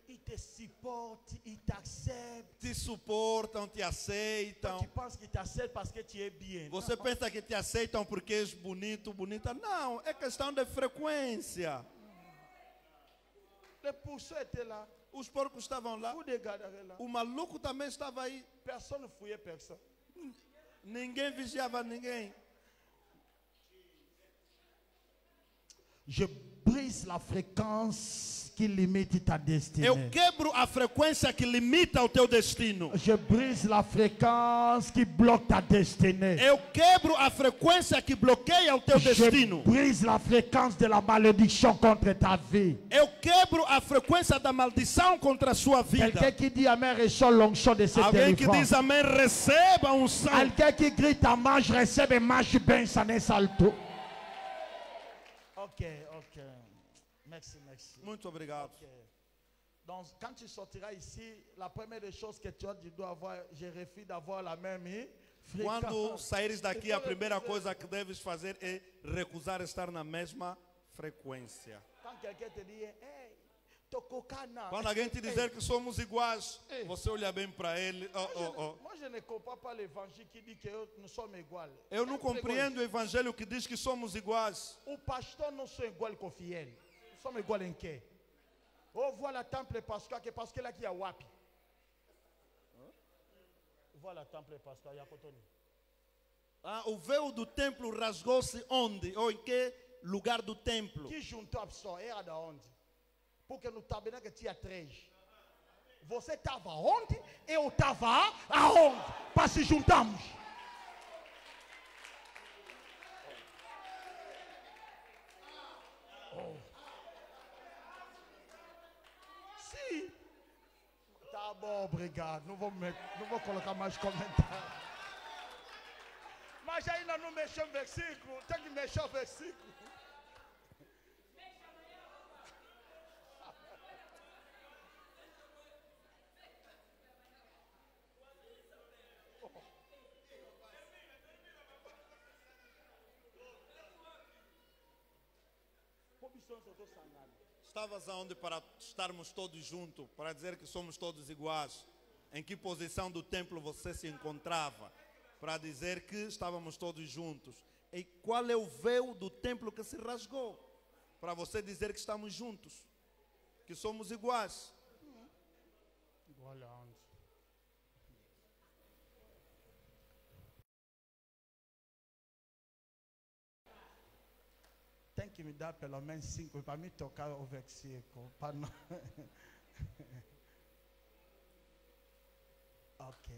Il te supporte, il t'accepte. Te suportam, te Toi, aceitam. tu penses qu'il t'accepte parce que tu es bien. Você pensa que te aceitam porque és bonito, bonita? Não, é questão de frequência. Les pourceaux étaient là. Os porcos estavam lá. Fou de Gadara là. O maluco também estava aí. Personne ne fouillait personne. Ninguém vigiava ninguém. Je brise la fréquence qui limite ta destinée. Eu quebro a frequência que limita o teu destino. Je brise la fréquence qui bloque ta destinée. Eu quebro a frequência que bloqueia o teu destino. Je brise la fréquence de la malédiction contre ta vie. Eu quebro a frequência da maldição contra a sua vida. Quelqu'un qui dit Amen reçoit l'onction de cette Alguém que délivrance. diz amém, receba um unção. Quelqu'un qui grite à mange, recebe mange bem, ça n'est salto. Ok, ok. Merci, merci. Muito obrigado. Ok. Donc, quand tu sortiras ici, la première des choses que tu dois avoir, je refuse d'avoir la même Quando fréquence. saíres daqui, a primeira coisa que deves fazer é recusar estar na mesma frequência. Quand quelqu'un te dit, hey, tokokana. Quando alguém te dizer que somos iguais, Ei. você olha bem para ele. Moi, je ne comprends pas l'évangile qui dit que nous sommes égaux. Eu não compreendo o evangelho que diz que somos iguais. O pastor não são igual com o fiel. Somos igual em quê? Oh, voilà temple pascal, que parce que là qui a wapi. Voilà temple pascal, yakotoni. Ah, o véu do templo rasgou-se onde? Ou em que lugar do templo? Que juntou a pessoa, era da onde? Porque no tabernáculo tinha 3. Você estava onde? Eu estava aonde? Para se juntarmos. Oh. Sim. Tá bom, obrigado. Não vou colocar mais comentários. Mas ainda não mexeu no versículo. Tem que mexer o versículo. Estavas aonde para estarmos todos juntos, para dizer que somos todos iguais? Em que posição do templo você se encontrava? Para dizer que estávamos todos juntos. E qual é o véu do templo que se rasgou? Para você dizer que estamos juntos, que somos iguais. Hollande. Tem que me dar pelo menos 5 para me tocar o versículo. Para não... Ok.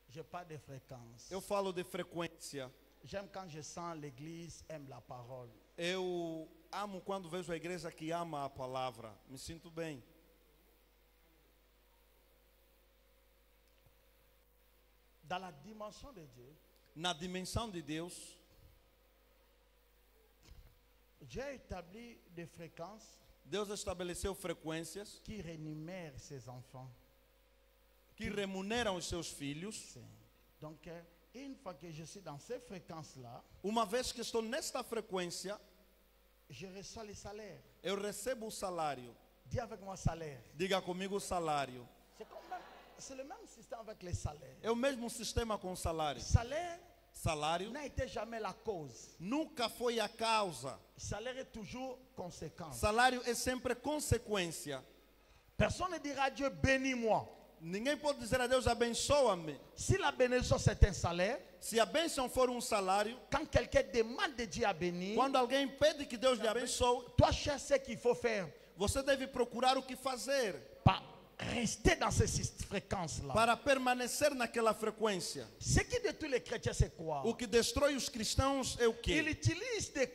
Je parle de fréquence. Eu falo de frequência. J'aime quand je sens l'église aime la parole. Eu amo quando vejo a igreja que ama a palavra. Me sinto bem. Dans la dimension de Dieu, Na dimensão de Deus, Dieu a établi des fréquences Deus estabeleceu frequências qui rémunèrent ses enfants. que remuneram os seus filhos. Donc, une fois que je suis dans ces fréquences-là, Uma vez que estou nesta frequência, je reçois les salaires. eu recebo o salário. Dis avec moi salaire. Diga comigo o salário. C'est le même système avec les salaires. É o mesmo sistema com o salário. Salaire Salário n'a été jamais la cause. nunca foi a causa. Salaire est toujours conséquence. Salário é sempre consequência. Personne ne dira à Dieu bénis-moi. Ninguém pode dizer a Deus abençoa-me. Si la bénédiction c'est un salaire, Se a bênção for um salário, quand quelqu'un demande de Dieu à bénir, quando alguém pede que Deus lhe abençoe, toi cherche ce qu'il faut faire você deve procurar o que fazer para rester dans ces fréquences-là. para permanecer naquela frequência. Ce qui détruit les chrétiens, c'est quoi? O que destrói os cristãos é o Ils quê? utilisent des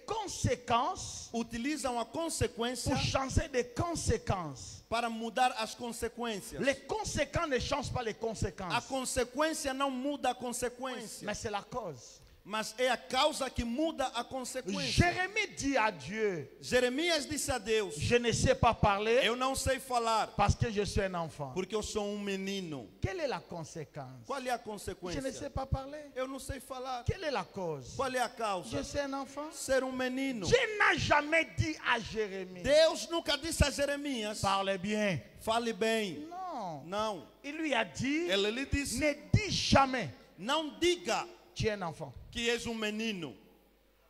conséquences Utilizam a consequência pour changer des conséquences. para mudar as consequências. Les conséquences ne changent pas les A conséquences. consequência não muda a consequência, Mais c'est la cause. mas é a causa que muda a consequência. Jérémie dit à Dieu, Jeremias disse a Deus: je ne sais pas parler eu não sei falar parce que je suis un enfant. porque eu sou um menino. Quelle est la conséquence? Qual é a Je ne sais consequência? pas parler. Eu não sei falar. Quelle est la cause? Qual é a causa? Je suis un enfant. Ser um menino. Dieu n'a jamais dit à Jérémie, Deus nunca disse a Jeremias: parle bien. fale bem. Non. Não. Il lui a dit, Ele lhe disse: ne dis jamais, não diga tu es un enfant. que és um menino.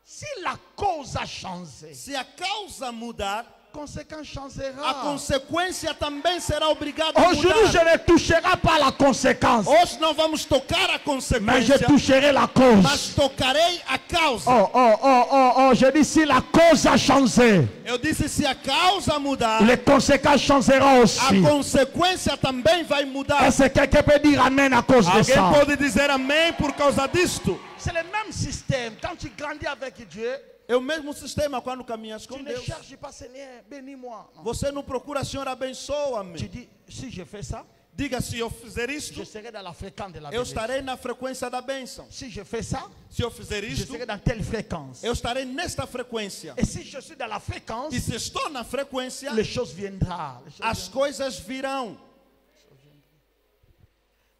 Si la cause a changé, Se a causa mudar, la conséquence a changera. consequência também será obrigada a Aujourd'hui, je mudar. ne toucherai pas la conséquence, Hoje não vamos tocar a mais je consequência, toucherai la cause. mas tocarei a causa. Oh, je dis si la cause a changé, Eu disse: se a causa mudar, les conséquences changeront a aussi. consequência também vai mudar. Est-ce que quelqu'un peut dire amen à cause de Alguém ça? pode dizer amém por causa disto? C'est le même système. Quand tu grandis avec Dieu, É o mesmo sistema quando caminhas tu com ne Deus. cherches pas, Seigneur, bénis-moi. Non. Você não procura, Senhor, abençoa-me. Tu dis, si je fais ça, Diga: se eu fizer je isto, serai dans la fréquence de la eu bénédiction. estarei na frequência da bênção. Si je fais ça, Se eu fizer je isto, serai dans telle fréquence. eu estarei nesta frequência. Et si je suis dans la fréquence, E se estou na frequência, les choses viendront. Les choses as viendront. coisas virão.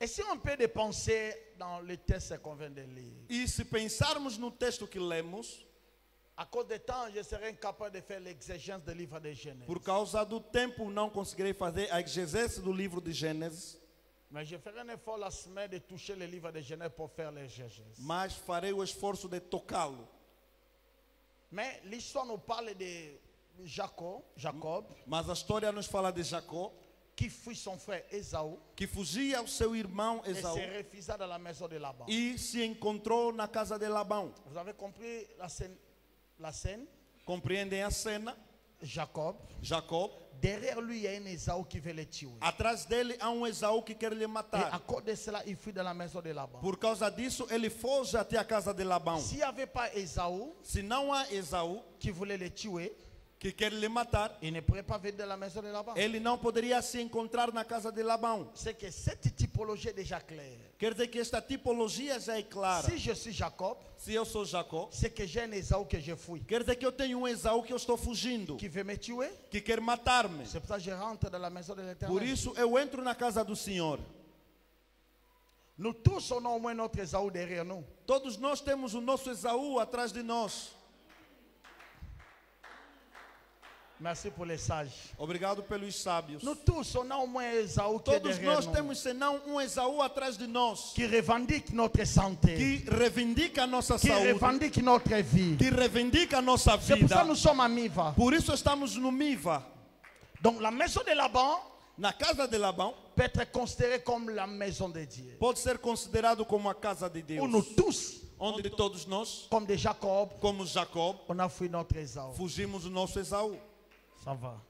Et si on peut dépenser dans le texte qu'on vient de lire, E se pensarmos no texto que lemos, à cause du temps, je serai incapable de faire l'exégèse du livre de Genèse. por causa do tempo, não conseguirei fazer a exegese do livro de Gênesis, Mais je ferai un effort la semaine de toucher le livre de Genèse pour faire l'exégèse. mas farei o esforço de tocá-lo. Mais l'histoire nous parle de Jacob, Mas a história nos fala de Jacó, qui fuit son frère Esaú que fugia ao seu irmão et Esaú se refusa dans la maison de Laban. e se encontrou na casa de Labão. Vous avez compris la scène? Compreendem a cena? Jacob, Jacó, derrière lui, il y a un Esaú qui veut le tuer. atrás dele há um Esaú que quer lhe Et à matar. cause de cela, il fuit dans la maison de Laban. Por causa disso, ele foge até a casa de Labão. S'il n'y avait pas Esaú Se não há Esaú qui voulait le tuer, que quer lhe matar, il ne pourrait pas venir dans la maison de Laban. ele não poderia se encontrar na casa de Labão. C'est que cette typologie est déjà claire. Quer dizer que esta tipologia já é clara. Si je suis Jacob, Se eu sou Jacó, c'est que j'ai un Esaú que je fuis, quer dizer que eu tenho um Esaú que eu estou fugindo, qui veut me tuer. que quer matar-me. C'est pour ça que je rentre dans la maison de Por l'Éternel. isso eu entro na casa do Senhor. Nous tous, on a au moins notre Esaú derrière nous. Todos nós temos o nosso Esaú atrás de nós. Merci pour les sages. Obrigado pelos sábios. Nous tous, on a au moins un Esaú qui est Todos derrière nós nous, temos senão um Esaú atrás de nós, qui revendique notre santé, que reivindica a nossa qui saúde, revendique notre vie. que reivindica a nossa C'est pour ça vida. que nous sommes à Miva. Por isso estamos no Miva. Donc la maison de Laban, Na casa de Labão peut être considérée comme la maison de Dieu. pode ser considerado como a casa de Où Deus, nous tous, onde todos nós, comme de Jacob, como Jacob, on a fui notre Ésaü. fugimos do nosso Esaú. Ça va.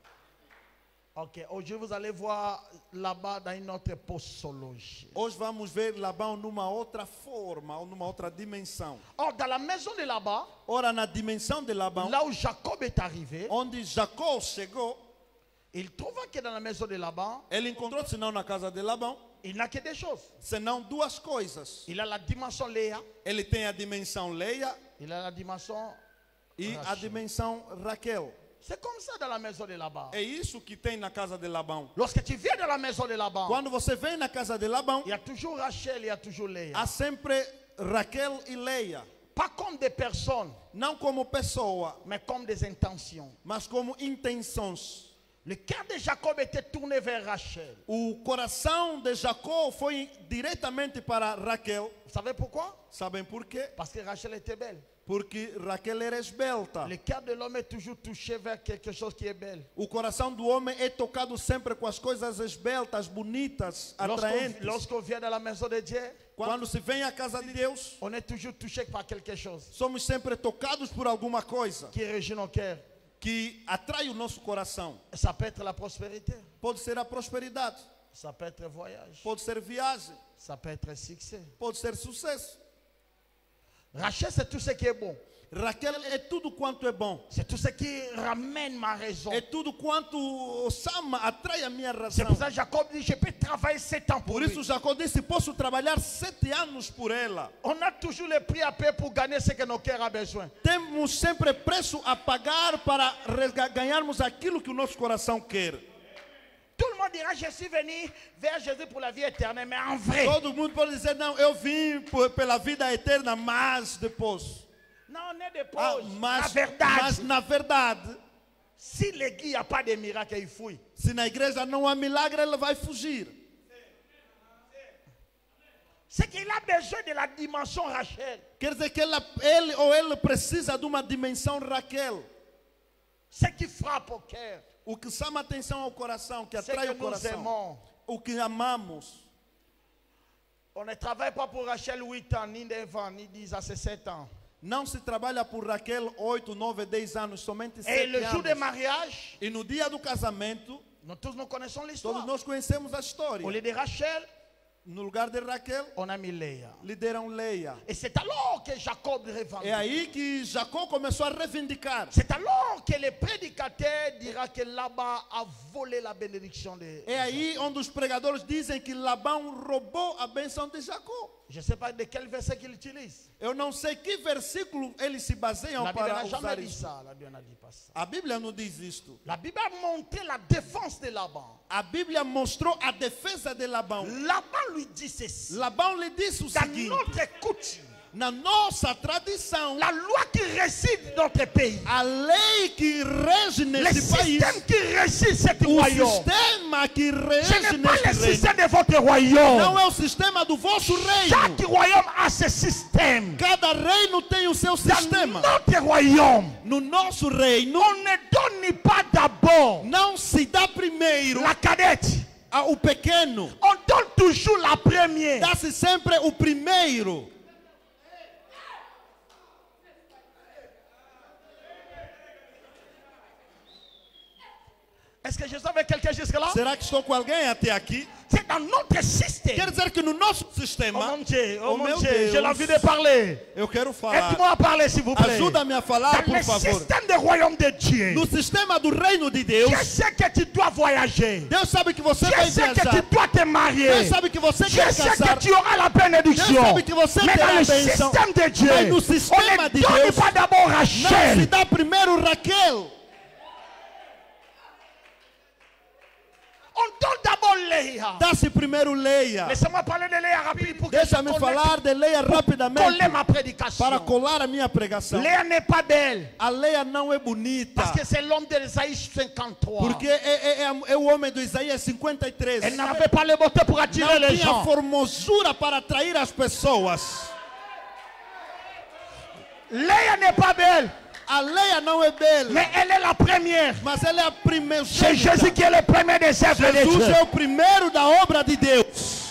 Ok, aujourd'hui vous allez voir là-bas dans une autre postologie. Hoje vamos ver Labão numa outra forma ou numa outra dimensão. Or, dans la maison de là-bas, Ora, na dimensão de Labão, là où Jacob est arrivé, onde Jacó chegou, il trouva que dans la maison de Laban, ele encontrou, senão na casa de Labão, il n'a que des choses. senão duas coisas. Il a la dimension Léa, Ele tem a dimensão Leia il a la dimension e a Rachel. dimensão Raquel. C'est comme ça dans la maison de Laban. É isso que tem na casa de Labão. Lorsque tu viens dans la maison de Laban, Quando você vem na casa de Labão, il y a toujours Rachel, il y a toujours Léa. há sempre Raquel e Leia. Pas comme des personnes, Não como pessoa, mais comme des intentions. mas como intenções. Le cœur de Jacob était tourné vers Rachel. O coração de Jacó foi diretamente para Raquel. Vous savez pourquoi? Sabem por quê? Parce que Rachel était belle. Porque Raquel era esbelta. Le cœur de l'homme est toujours touché vers quelque chose qui est belle. O coração do homem é tocado sempre com as coisas esbeltas, bonitas, atraentes. Lorsqu'on vient dans la maison de Dieu, Quando se vem à casa de Deus, on est toujours touché par quelque chose somos sempre tocados por alguma coisa qui régit nos cœurs. que atrai o nosso coração. Ça peut être la prospérité, Pode ser a prosperidade, ça peut être voyage, pode ser viagem, ça peut être succès. pode ser sucesso. Rachel, c'est tout ce qui est bon. Raquel é tudo quanto é bom. C'est tout ce qui ramène ma raison. É tudo quanto Sama atrai a minha C'est razão. pour ça que Jacob dit, je peux travailler 7 ans pour Por lui. isso Jacó disse, posso trabalhar 7 anos por ela. On a toujours le prix à payer pour gagner ce que nos cœurs ont besoin. Temos sempre preço a pagar para ganharmos aquilo que o nosso coração quer. Tout le monde dira, je suis venu vers Jésus pour la vie éternelle, mais en vrai. Todo mundo pode dizer, não, eu vim pela vida eterna, mas depois. Non, on est des Ah, pauvres. La mas verdade. na verdade, Si l'église n'y a pas de miracle, il fouille. se na igreja não há milagre, ele vai fugir. C'est qu'il a besoin de la dimension Rachel. Quer dizer que ele ou ela precisa de uma dimensão Raquel. Ce qui frappe au cœur. O que chama atenção ao coração, que C'est atrai que o nous coração. aimons. O que amamos. On ne travaille pas pour Rachel 8 ans, ni 9 ans, ni 10 ans, c'est 7 ans. Não se trabalha por Raquel 8, 9, 10 anos, somente Et 7 le jour anos. du mariage, E no dia do casamento, nous tous nous connaissons todos l'histoire. nós conhecemos a Au história. lieu de Rachel, No lugar de Raquel, on a mis Léa. lhe deram Leia. Et c'est alors que Jacob revendique. É aí que Jacó começou a reivindicar. C'est alors que le prédicateur dira que là-bas a volé la bénédiction de. É aí onde os pregadores dizem que Labão roubou a bênção de Jacó. Je ne sais pas de quel verset qu'il utilise. Eu não sei que versículo eles se baseiam La Bible para n'a jamais usar dit isso. ça. La Bible n'a dit pas ça. A Bíblia não diz isto. La Bible a montré la défense de Laban. A Bíblia mostrou a defesa de Labão. Laban lui dit ceci. Labão lhe disse o Dans seguinte: notre coutume, na nossa tradição, la loi qui réside dans notre pays, a lei que rege le nesse país, système qui régit ce o royaume, sistema que ce rege n'est pas le neste reino, système de votre royaume. não é o sistema do vosso reino. Chaque royaume a ce système. Cada reino tem o seu Dans sistema. notre royaume, No nosso reino, on ne donne pas d'abord não se dá primeiro la cadette. o pequeno, On donne toujours la première. dá-se sempre o primeiro. Est-ce que je suis avec quelqu'un jusque-là? Será que estou com alguém até aqui? C'est dans notre système. Quer dizer que no nosso Oh sistema, mon Dieu, oh oh mon meu Dieu, Deus, j'ai envie de parler. eu quero falar. Aide-moi à parler, s'il vous plaît. Ajuda-me a falar, Dans por le favor. système du royaume de Dieu, No sistema do reino de Deus, je sais que tu dois voyager. Deus sabe que você Je vai sais que tu viajar. dois te marier. Deus sabe que você Je quer sais que casar. tu auras la bénédiction. Deus sabe que você Mais terá dans a le bênção. système de Dieu, Mas no on sistema ne de donne Deus, pas d'abord não se Rachel. dá primeiro Raquel. On donne d'abord Léa. Dá-se primeiro Leia. Laissez-moi parler de Léa rapide pour que Deixa-me je falar de Leia coller rapidamente ma prédication. para colar a minha pregação. Léa n'est pas belle. A Leia não é bonita, Parce que c'est l'homme de Isaïe 53. porque é o homem do Isaías 53. Elle n'avait pas le beauté pour attirer Não les tinha gens. formosura para atrair as pessoas. Léa n'est pas belle. A Leia não é bela, mais elle est la première. mas ela é a primeira. C'est Jésus qui est le premier des œuvres de Jesus Dieu. é o primeiro da obra de Deus.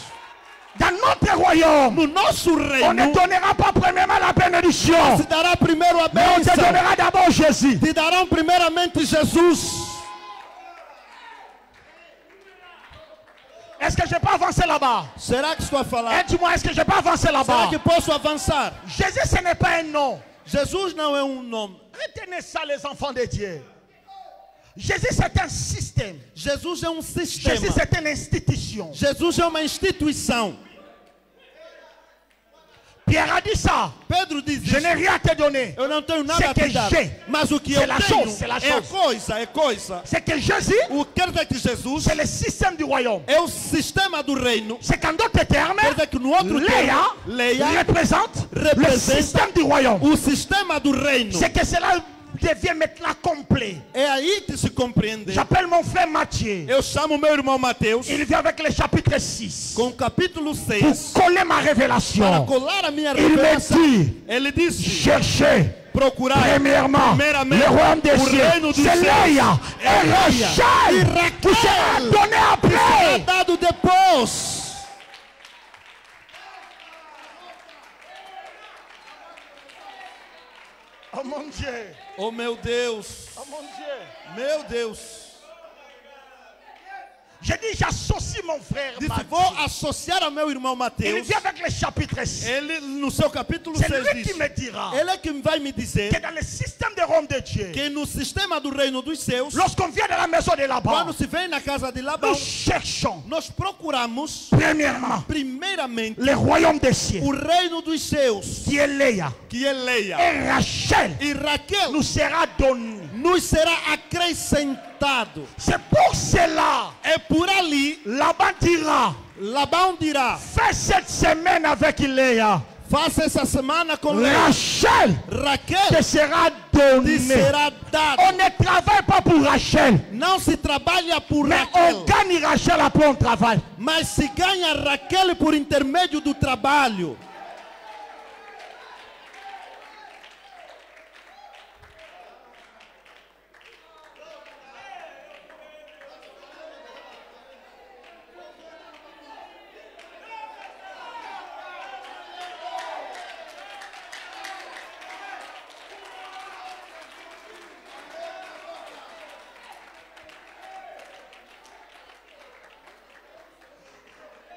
Dans notre royaume, No nosso on ne reino, donnera pas premièrement la bénédiction, se dará primeiro a mais on te bênção. donnera d'abord Jésus. Te darão primeiramente Jesus. Est-ce que je peux avancer là-bas? Será que estou a falar? Dis-moi, est-ce que je peux avancer Será là-bas? que posso avançar? Jésus, ce n'est pas un nom. Jesus não é um nome. Retenez ça, les enfants de Dieu. Jésus, c'est un système. Jesus é um Jésus, sistema. c'est une institution. Jesus é uma instituição. Pierre a dit ça. Pedro diz Je n'ai isso. rien à te donner. Eu não tenho nada C'est a que te dar. j'ai. Mas o que C'est eu la tenho chose, c'est la é chose. é coisa. C'est que Jésus, O quer dizer que Jesus c'est le système du royaume. é o sistema do reino. C'est qu'en d'autres termes, Quer dizer que no outro Léa termo, Leia représente le representa système du royaume. o sistema do reino. C'est que cela devient maintenant complet. É aí que se compreende. J'appelle mon frère Matthieu. Eu chamo meu irmão Mateus Il vient avec le chapitre 6 com o capítulo pour 6 coller ma para révélation. colar a minha Il me revelação. dit, Ele disse: cherchez procurar premièrement primeiramente le royaume des o cieux. reino dos C'est céus. Léa et Rachel qui sera donné Será après. dado depois. Oh mon Dieu, Oh meu Deus, oh mon Dieu. meu Deus. J'ai dit, j'associe mon frère Disse: Matthieu. vou associar ao meu irmão Il Mateus. vient avec le chapitre 6. Ele no seu capítulo C'est 6 lui qui diz: me dira ele é que vai me dizer que dans le système de Rome de Dieu, que no sistema do reino dos céus, lorsqu'on vient de la maison de Laban, quando se vem na casa de Labão, nous cherchons nós procuramos premièrement primeiramente le royaume des cieux, o reino dos céus, qui est Léa. que é Leia. Et Rachel E Raquel nous sera donné. nos será acrescentado. C'est pour cela, É por ali, Laban dira, Labão dirá: fais cette semaine avec Léa. faça essa semana com Leia. Rachel Raquel te sera te donnée. será On dado. ne travaille pas pour Rachel, Não se trabalha por mais Raquel, on gagne Rachel après on travaille. mas se ganha Raquel por intermédio do trabalho.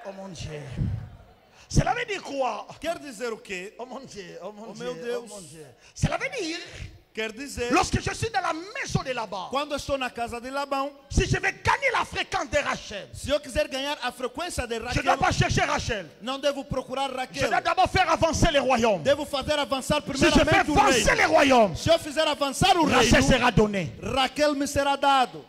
Oh mon Dieu. Cela veut dire quoi? Quer dizer o quê? Oh mon Dieu, oh mon Oh Dieu, meu Deus. oh mon Dieu. Cela veut dire, Quer dizer, lorsque je suis dans la maison de Laban, quando eu estou na casa de Labão, si je vais gagner la fréquence de Rachel, se eu quiser ganhar a frequência de je ne Raquel, dois pas chercher Rachel. não devo procurar Je Raquel. dois d'abord faire avancer les royaumes. Devo fazer avançar Si je fais primeiramente o avancer reino. les royaumes, Se eu fizer avançar o Rachel reino, sera donnée. Raquel me será dado.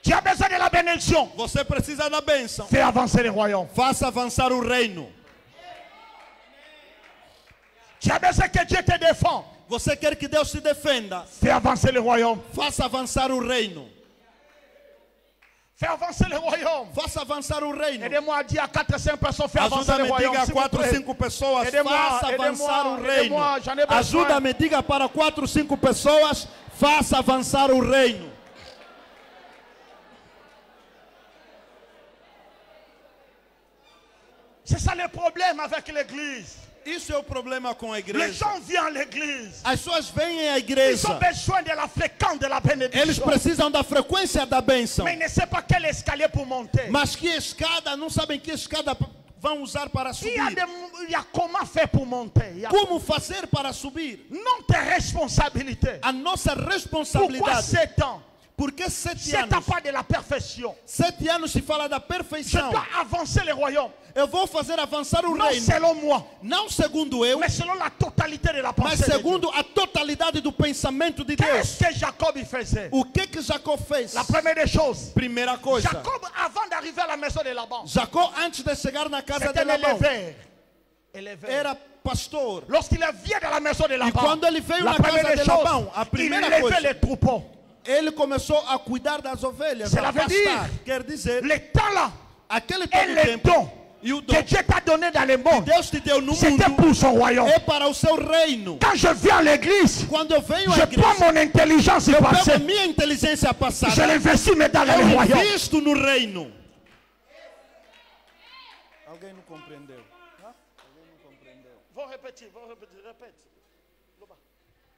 Tu as besoin de la bénédiction. Você precisa da bênção. Fais avancer les royaumes. Faça avançar o reino. Tu as besoin que Dieu te défende. Você quer que Deus te defenda? Fais avancer les royaumes. Faça avançar o reino. Fais avancer les royaumes. Faça avançar o reino. Aidez-moi à dire à 4 ou 5 personnes, fais avancer les Ajuda-me, royaumes. diga a s'il vous 4 ou plaît. 5 pessoas, Aidez-moi, faça aidez-moi, avançar o reino. aidez-moi, j'en ai besoin. Ajuda-me, diga para 4 ou 5 pessoas, faça avançar o reino. C'est ça le problème avec l'église. Isso é o problema com a Les igreja. gens viennent à l'église. As pessoas vêm à Ils igreja. ont besoin de la fréquence de la Eles bénédiction. precisam da frequência da bênção. Mais ils ne savent pas quel escalier pour monter. Mas que escada, não sabem que escada vão usar para subir. Il y a comment faire pour monter. Il y a Como fazer para subir? notre responsabilité. A nossa Pourquoi responsabilidade. 7 ans? Porque 7 7 ans anos. pas de la perfection. 7 anos se fala da Je perfeição. dois avancer les royaumes. Eu vou fazer avançar o Non reino. selon moi, Não segundo eu, mais selon la totalité de la mas pensée de Dieu. segundo a totalidade do pensamento de Deus. Qu'est-ce que Jacob il faisait? O que Jacó fez? La première des choses. Primeira coisa. Jacob, avant d'arriver à la maison de Laban, Jacó, antes de chegar na casa c'était de un Labão, éleveur. era pastor. Lorsqu'il vient dans la maison de Laban, quando ele veio la na casa première de des choses, Labão, a il primeira levait coisa, les troupeaux. ele começou a cuidar das ovelhas, Cela a veut pastar. dire, Quer dizer, Le temps là, aquele et todo les tempo, dons E o dom que Dieu t'a donné dans le que monde, Deus te deu no c'était mundo pour son royaume. é para o seu reino. Quand je viens à l'église, Quando eu venho à je prends igreja, mon intelligence eu pego passée, a minha inteligência je passada, l'investis maintenant dans le eu royaume. invisto no reino. Alguém não compreendeu? Vou repetir, repete.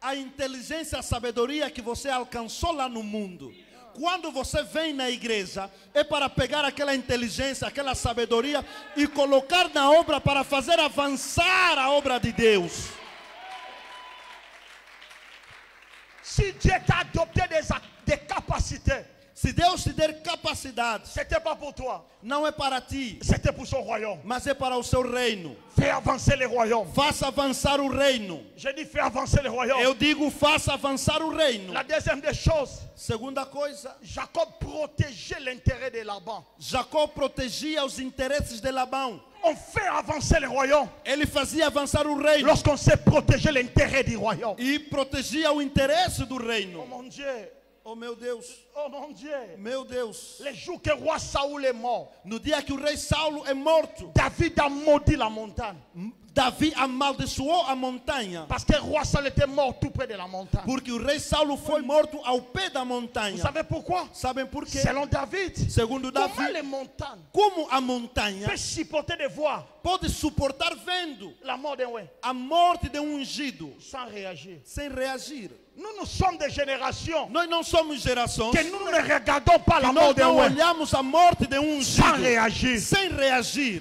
A inteligência, a sabedoria que você alcançou lá no mundo, quando você vem na igreja, é para pegar aquela inteligência, aquela sabedoria e colocar na obra para fazer avançar a obra de Deus. Si Dieu t'a adopté des capacités, Se Deus te der capacidade, c'était pas pour toi, não é para ti, c'était pour son royaume. mas é para o seu reino. Fais avancer le royaume. Faça avançar o reino. Je dis fais avancer le royaume. Eu digo, faça avançar o reino. La deuxième des choses, Segunda coisa, Jacob protégeait l'intérêt de Laban. Jacó protegia os interesses de Labão. On fait avancer le royaume Ele fazia avançar o reino lorsqu'on sait protéger l'intérêt du royaume. e protegia o interesse do Oh reino. mon Dieu, Oh meu Deus, oh mon Dieu. meu Deus. Les jours que roi Saoul est mort, No dia que o rei Saulo é morto, David a maudit la montagne. Davi amaldiçoou a montanha. Parce que roi Saul était mort tout près de la montagne. Porque o rei Saulo foi morto ao pé da Vous montanha. savez pourquoi? Sabem por quê? Selon David, Segundo comment Davi, les montagnes como a montanha peuvent supporter de voir pode suportar vendo la mort d'un roi a morte de um ungido sans réagir? sem reagir? Nous sommes des générations Nós não somos gerações que nous ne regardons pas la que mort nós d'un não roi olhamos a morte de um sans ungido réagir. sem reagir.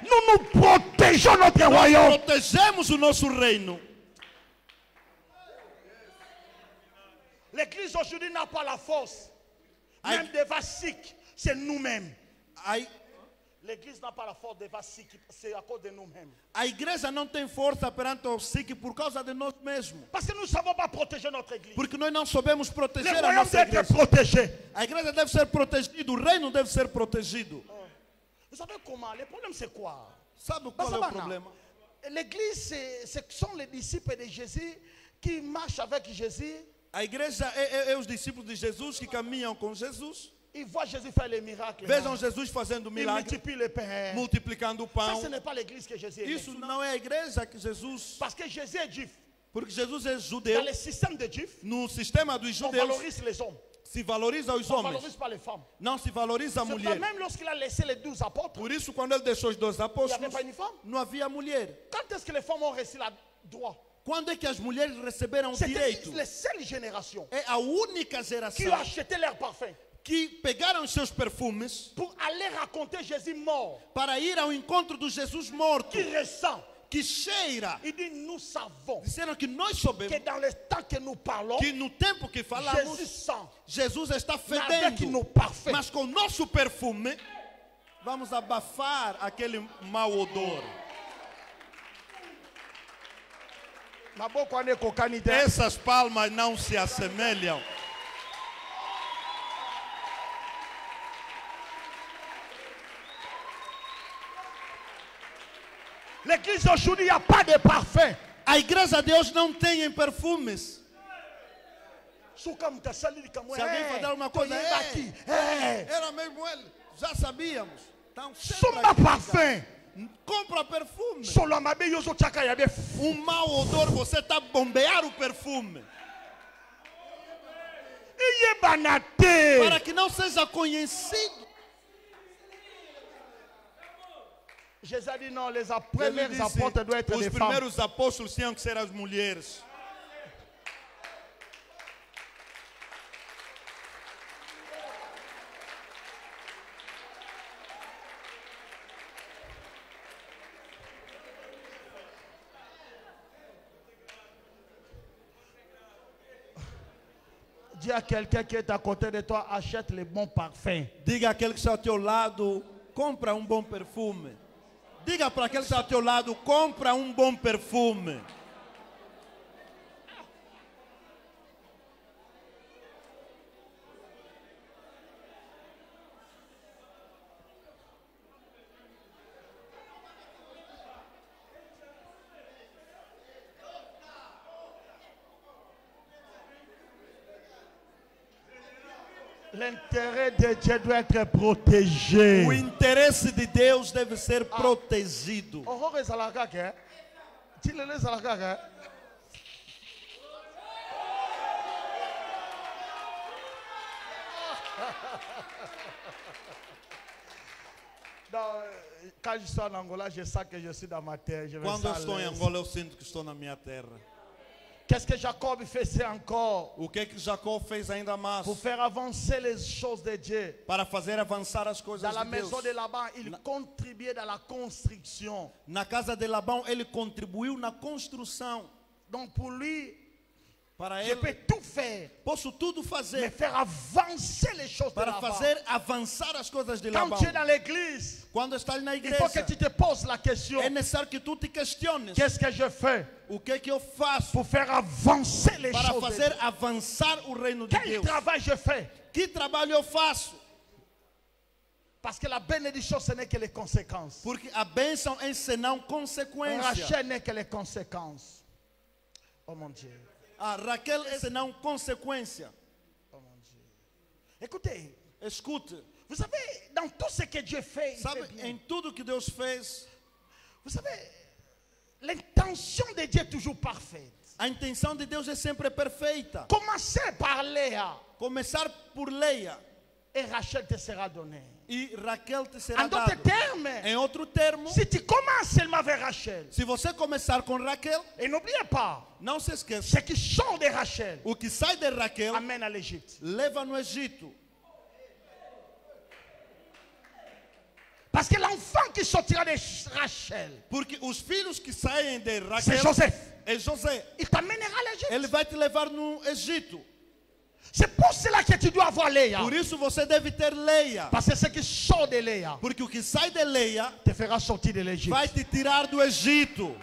Nous protégeons notre Nós royaume. protegemos o nosso reino. L'église aujourd'hui n'a pas la force. Même des vassiques, c'est nous-mêmes. A, L'église n'a pas la force des vassiques, c'est à cause de nous-mêmes. a igreja não tem força perante o SIC por causa de nós mesmos. Parce que nous ne savons pas protéger notre église. Porque nós não sabemos Le proteger a royaume nossa doit être igreja. protégé. A igreja deve ser protegida, o reino deve ser protegido. Vous savez comment? Le problème c'est quoi? Sabe qual é o problema? L'église, ce sont les disciples de Jésus qui marchent avec Jésus. A igreja é os discípulos de Jesus que caminham com Jesus. Ils voient Jésus faire les miracles. Vejam Jesus fazendo Il milagres, multiplie le pain. multiplicando o Ça, pão. ce n'est pas l'église que Jésus est. Isso não é a igreja que Jesus... Parce que Jésus est juif. Porque Jesus é Dans judeu. le système de juifs, No sistema dos on judeus, valorise les hommes. se valoriza os On ne homens. valorise pas les femmes. Não se valoriza a C'est pas mulher. même lorsqu'il a laissé les 12 apôtres, Por isso, quando ele deixou os 12 il n'y avait apóstolos, pas une femme. não havia mulher. Quand est-ce que les femmes ont reçu le droit? Quando é que as mulheres receberam C'était direito? les seules générations É a única qui geração achetaient leur parfum que pegaram os seus perfumes pour aller raconter Jésus mort, para ir ao encontro do Jesus morto, qui ressent. que cheira. Il dit, nous savons Disseram que nós que sabemos dans le temps que nous parlons, que no tempo que falamos, Jésus sent. Jesus está Avec nos fedendo. parfums. Mas com o nosso perfume, vamos abafar aquele mau odor. Essas palmas não se assemelham. L'église aujourd'hui, il n'y a pas de parfum. A igreja de Deus não tem perfumes. Se alguém falar alguma coisa, era mesmo ele. Já sabíamos. Então, Soma parfum. compra perfume. Solo amabe yozo chaka yabe. Um mau odor, você está a bombear o perfume. Iye banate. Para que não seja conhecido. Jésus a dit non, les Jesus premiers disse, apôtres doivent être os des femmes. primeiros apóstolos tinham que ser as mulheres. Dis à quelqu'un qui est à côté de toi, achète les bons parfums. Diga àquele que está ao teu lado, compra um bom perfume. Diga para aquele que está ao teu lado, compra um bom perfume. L'intérêt de Dieu doit être protégé. O interesse de Deus deve ser protegido. Horreur ezalaka ke. Tilele ezalaka ke. Quand je suis en Angola, je sens que je suis dans ma terre. Je vais Quando eu ça estou em à l'aise. Angola, eu sinto que estou na minha terra. Qu'est-ce que Jacob faisait encore O que Jacó fez ainda mais pour faire avancer les choses de Dieu? para fazer avançar as coisas Dans la de Deus? maison de Laban, il contribuait dans la construction. Na casa de Labão, ele contribuiu na construção. Donc pour lui, Para je ele, peux tout faire, posso tudo mais fazer faire avancer les choses de para Laban. fazer avançar as coisas de Quand Labão. tu es dans l'église, Quando estás na il faut que igreja, tu te poses la question, é necessário que tu te questiones. qu'est-ce que je fais O que eu faço pour faire avancer les para choses de fazer Dieu? avançar o reino de Quel Deus? travail je fais? Que trabalho eu faço? Parce que la bénédiction, ce n'est que les conséquences. Porque a bênção é senão Un consequência. rachat n'est que les conséquences. Oh mon Dieu. A Raquel é senão consequência. Oh mon Dieu. Écoutez, Escute, vous savez, dans tout ce que Dieu fait, il sabe, fait bien. em tudo que Deus fez, Vous savez, l'intention de Dieu est toujours parfaite. a intenção de Deus é sempre perfeita. Commencez par Léa Começar por Leia et Rachel te sera donnée. e Raquel te será En d'autres dado. termes, Em outro termo, si tu commences seulement avec Rachel, se você começar com Raquel, et n'oubliez pas, não se esqueça, ce qui sort de Rachel o que sai de Raquel amène à l'Égypte. leva no Egito. Parce que l'enfant qui sortira de Rachel, Porque os filhos que saem de c'est Raquel Joseph. é José. Il t'amènera à l'Égypte. Ele vai te levar no Egito. C'est pour cela que tu dois avoir Léa. Por isso você deve ter Leia. Parce que ce qui sort de Léa Porque o que sai de Leia te fera sortir de l'Égypte. vai te tirar do Egito.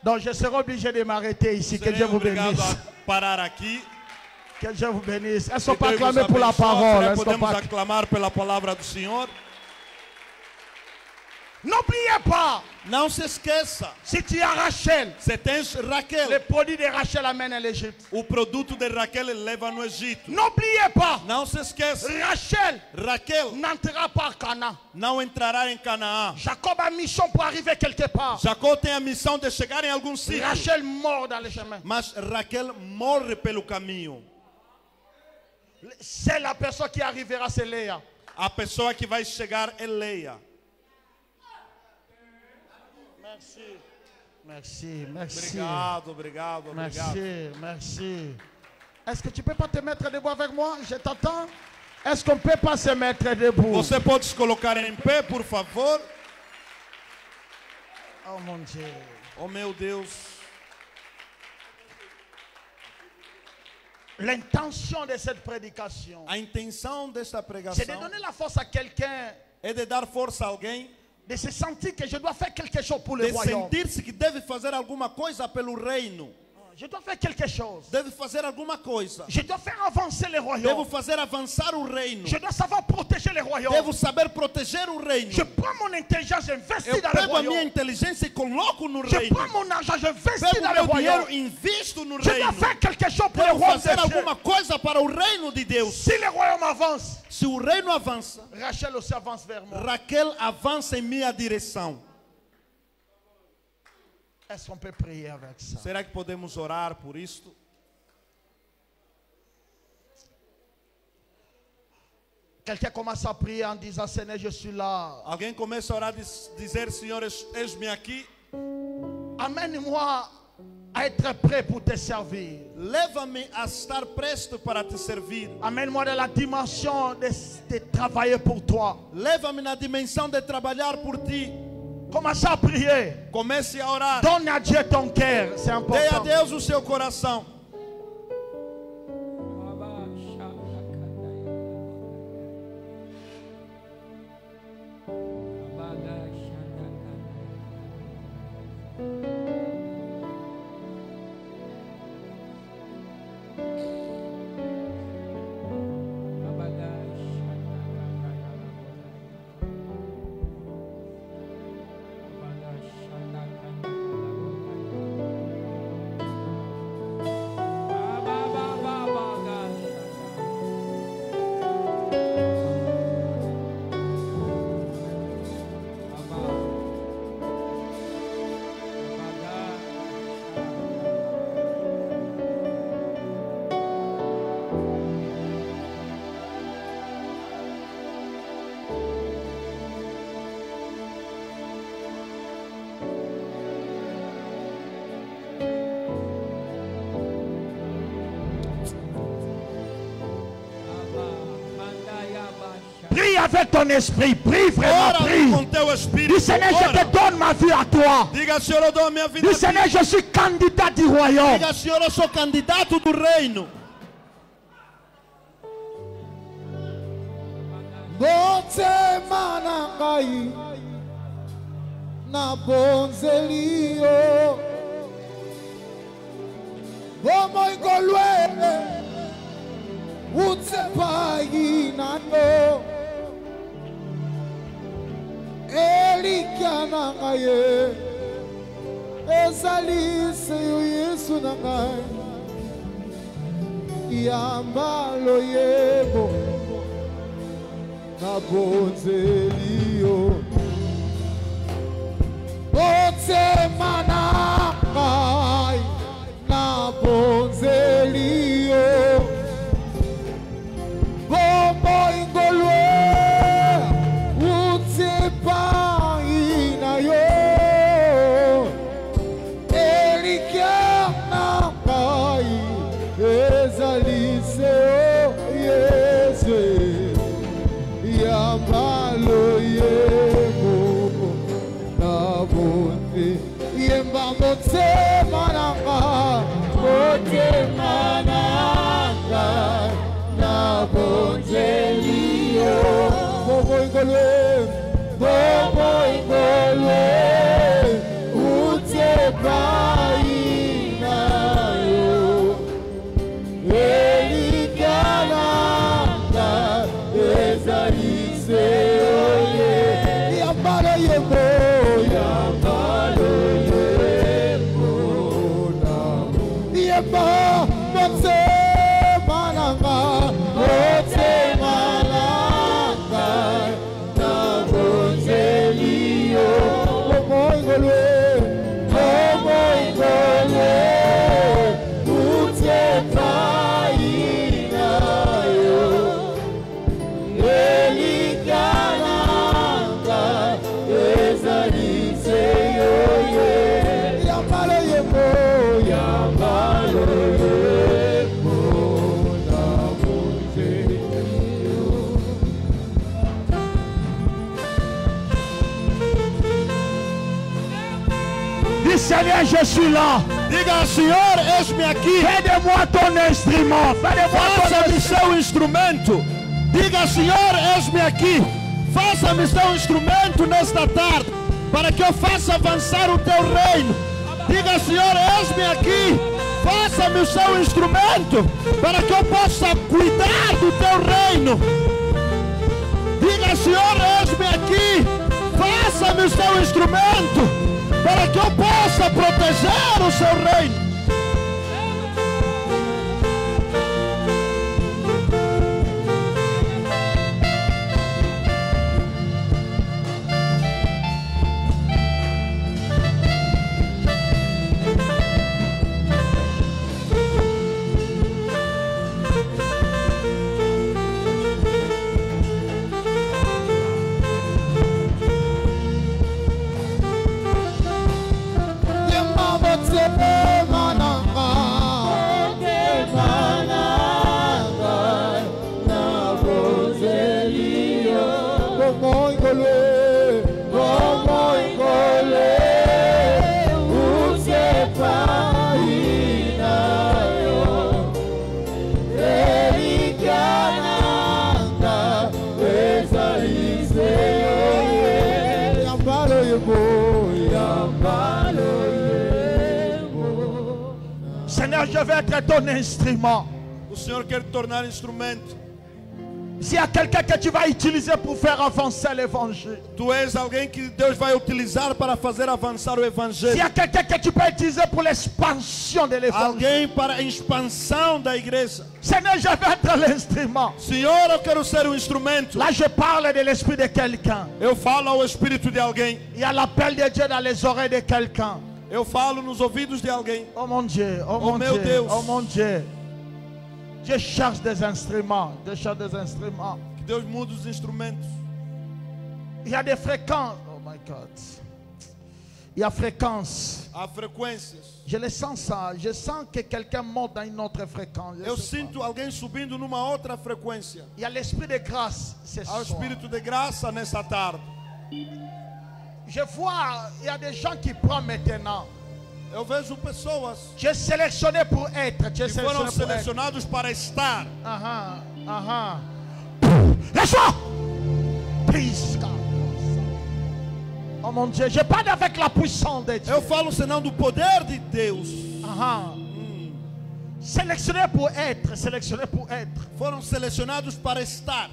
Donc je serai obligé de m'arrêter ici. Que Serei Dieu vous obrigado bénisse. a parar aqui. Que Dieu vous bénisse. Est-ce qu'on Que peut Deus acclamer nos pour la abençoe. parole? Será que Est-ce qu'on podemos peut... aclamar pela palavra do Senhor? N'oubliez pas, Não se esqueça. si tu as Rachel, Se tens le Raquel, produit de Rachel amène à l'Égypte. o produto de Raquel ele leva no Egito. N'oubliez pas, Não se esqueça. Rachel Raquel n'entrera pas à Canaan. não entrará em Canaã. Jacob a mission pour arriver quelque part. Jacó tem a missão de chegar em algum sítio. Rachel mort dans le chemin. Mas Raquel morre pelo caminho. C'est la personne qui arrivera, c'est Léa. A pessoa que vai chegar é Leia. Merci. Merci, merci. Obrigado, obrigado, obrigado. Merci, merci. Est-ce que tu peux pas te mettre debout avec moi? Je t'attends. Est-ce qu'on peut pas se mettre debout? Você pode se colocar em pé, por favor? Oh mon Dieu. Oh meu Deus. L'intention de cette prédication, A intenção desta c'est de pregação donner la force à quelqu'un é de dar força a alguém, de se sentir que je dois faire quelque chose pour le de royaume. sentir-se que deve fazer alguma coisa pelo reino. Je dois faire quelque chose. Deve fazer alguma coisa. Je dois faire avancer le Devo royaume. fazer avançar o reino. Je dois savoir protéger le royaume. Devo saber proteger o reino. Je prends mon intelligence, j'investis Eu dans le pego a minha royaume. inteligência e coloco no Je reino. prends mon argent, j'investis Pego dans o le meu dinheiro royaume. e invisto no Je dois reino. faire quelque chose pour le Devo royaume fazer de Dieu. alguma coisa para o reino de Deus. Si le royaume avance, Se o reino avança, Rachel aussi avance vers moi. Raquel avança em minha direção. Est-ce qu'on peut prier avec ça? Será que podemos orar por isto? Quelqu'un commence à prier en disant, Seigneur, je suis là. Alguém começa a orar e dizer, Senhor, eis-me aqui. Amène-moi à être prêt pour te servir. Leva-me a estar presto para te servir. Amène-moi dans la dimension de travailler pour toi. Leva-me na dimensão de trabalhar por ti. Commence à prier. Comece a orar. Donne à Dieu ton cœur. C'est Dê a important. Deus o seu coração. avec ton esprit. Prie, vraiment, Ora prie. com teu espírito. Dis Seigneur, je Ora. te donne ma vie à toi. Diga, Senhor, eu dou a minha vida a Dis ti. Seigneur, je suis candidat du royaume. Diga, Senhor, eu sou candidato do reino. Motema na ngai na bonzelio bomoi golwele utsepai nano elikia na ngai ezalise yo Yesu na ngai yambalo yebo na bonzelio Motema na ngai na bonzelio bomoi ngolwe utsepai na yo elikia na ngai ezalise o Yesu Yambalo yebo na bonte yemba motema nanga na bonzelio bobo ingolwe utsepai na yo elikananga ezalise oye yambalo yebo yemba motema nanga na bonzelio bobo ingolwe utsepai na yo elikananga ezalise yoye yambalo yebo na bonzelio Dis Seigneur, je suis là. Diga, Senhor, eis-me aqui. Fais de moi ton instrument. Fais de moi ton Faça-me instrument. seu instrumento. Diga, Senhor, eis-me aqui. Faça-me seu instrumento nesta tarde, para que eu faça avançar o teu reino. Diga, Senhor, eis-me aqui. Faça-me o seu instrumento, para que eu possa cuidar do teu reino. Diga, Senhor, eis-me aqui. Faça-me o seu instrumento, para que eu possa proteger o seu reino. Seigneur, je vais être ton instrument. O Senhor quer te tornar instrumento. S'il y a quelqu'un que tu vas utiliser pour faire avancer l'évangile, Tu és alguém que Deus vai utilizar para fazer avançar o s'il y evangelho. a quelqu'un que tu peux utiliser pour l'expansion de l'évangile, Alguém para a expansão da igreja. Seigneur, je vais être l'instrument. Senhor, eu quero ser um instrumento. Là, je parle de l'esprit de quelqu'un. Eu falo ao espírito de alguém. Il y a l'appel de Dieu dans les oreilles de quelqu'un. Eu falo nos ouvidos de alguém. Oh mon Dieu, oh Oh mon meu Dieu, Deus. oh mon Dieu. Je cherche des instruments, je cherche des instruments. Que Deus mude os instrumentos. Il y a des fréquences. Oh my God. Il y a fréquence. Há frequências. Je le sens ça. Je sens que quelqu'un monte dans une autre fréquence. Je Eu sais sinto pas. alguém subindo numa outra frequência. Il y a l'esprit de grâce. Ce Há o soir. Espírito de graça nessa tarde. Je vois, il y a des gens qui prennent maintenant. Eu vejo pessoas Tu es sélectionné pour être. Tu es que foram sélectionné pour être. selecionados para estar. Laisse-moi. Pisca. Oh mon Dieu, je parle avec la puissance de Dieu. Eu falo senão do poder de Deus. Sélectionné pour être. Sélectionné pour être. Foram selecionados para estar.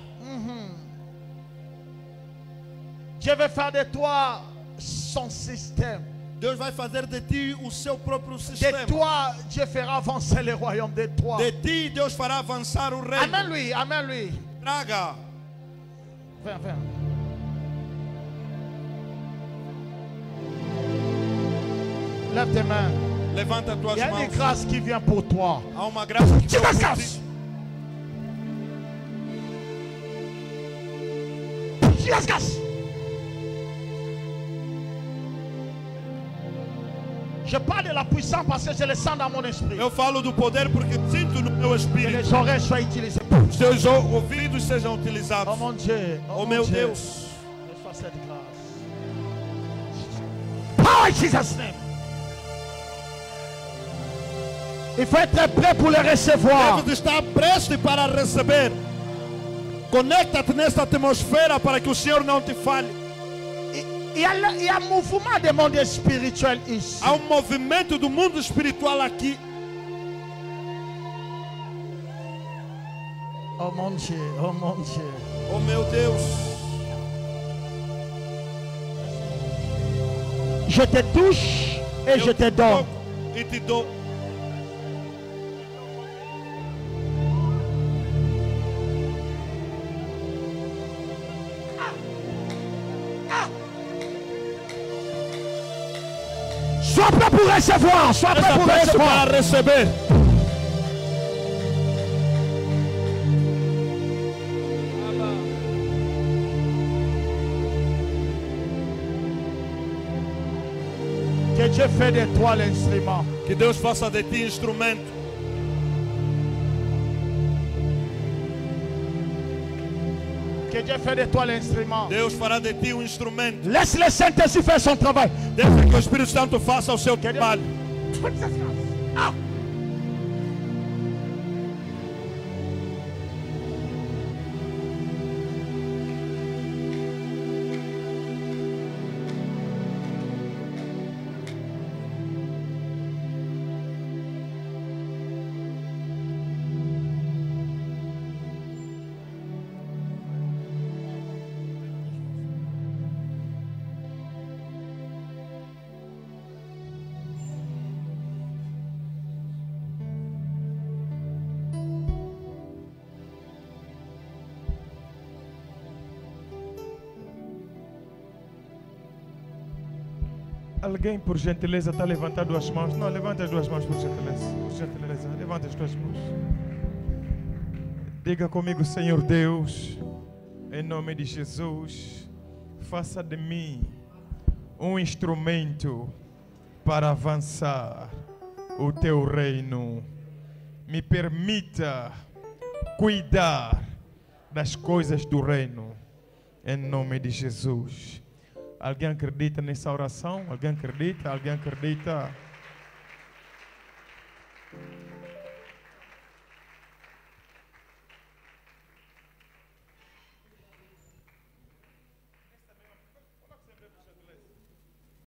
Dieu veut faire de toi son système. Deus vai fazer de ti o seu próprio De sistema. toi, Dieu fera avancer le royaume de toi. De ti, Deus fará avançar o reino. Amène-lui, amène-lui. Traga. Viens, viens. Lève tes mains. Levanta tuas Il y a une mãos. grâce qui vient pour toi. Há uma graça que Tu vem por descanses. ti. Descanse. Je parle de la puissance parce que je le sens dans mon esprit. Eu falo do poder porque sinto no meu Que espírito. les oreilles soient utilisées. Os teus ouvidos sejam utilizados. Oh mon Dieu. Oh meu Dieu. Deus. Reçois cette grâce. Power in Jesus' name. Il faut être prêt pour le recevoir. Deve estar presto para receber. Conecta-te nesta atmosfera para que o Senhor não te fale. Il y a un mouvement du monde spirituel ici. Há movimento do mundo espiritual aqui. Oh mon Dieu, oh mon Dieu. Oh meu Deus. Je te touche et je te donne. toco e te dou. Sois prêt pour recevoir. Sois prêt Esta pour peça recevoir. para receber. Que Dieu fait de toi l'instrument. Que Deus faça de ti instrumento. Que Dieu fait de toi l'instrument. Deus fará de ti um instrumento. Laisse le Saint-Esprit faire son travail. Deixa que o Espírito Santo faça o seu trabalho. Ah. Alguém, por gentileza, está a levantar duas mãos? Não, levanta as duas mãos, por gentileza. Por gentileza, levanta as duas mãos. Diga comigo, Senhor Deus, em nome de Jesus, faça de mim um instrumento para avançar o teu reino. Me permita cuidar das coisas do reino, em nome de Jesus. Alguém acredita nessa oração? Alguém acredita? Alguém acredita?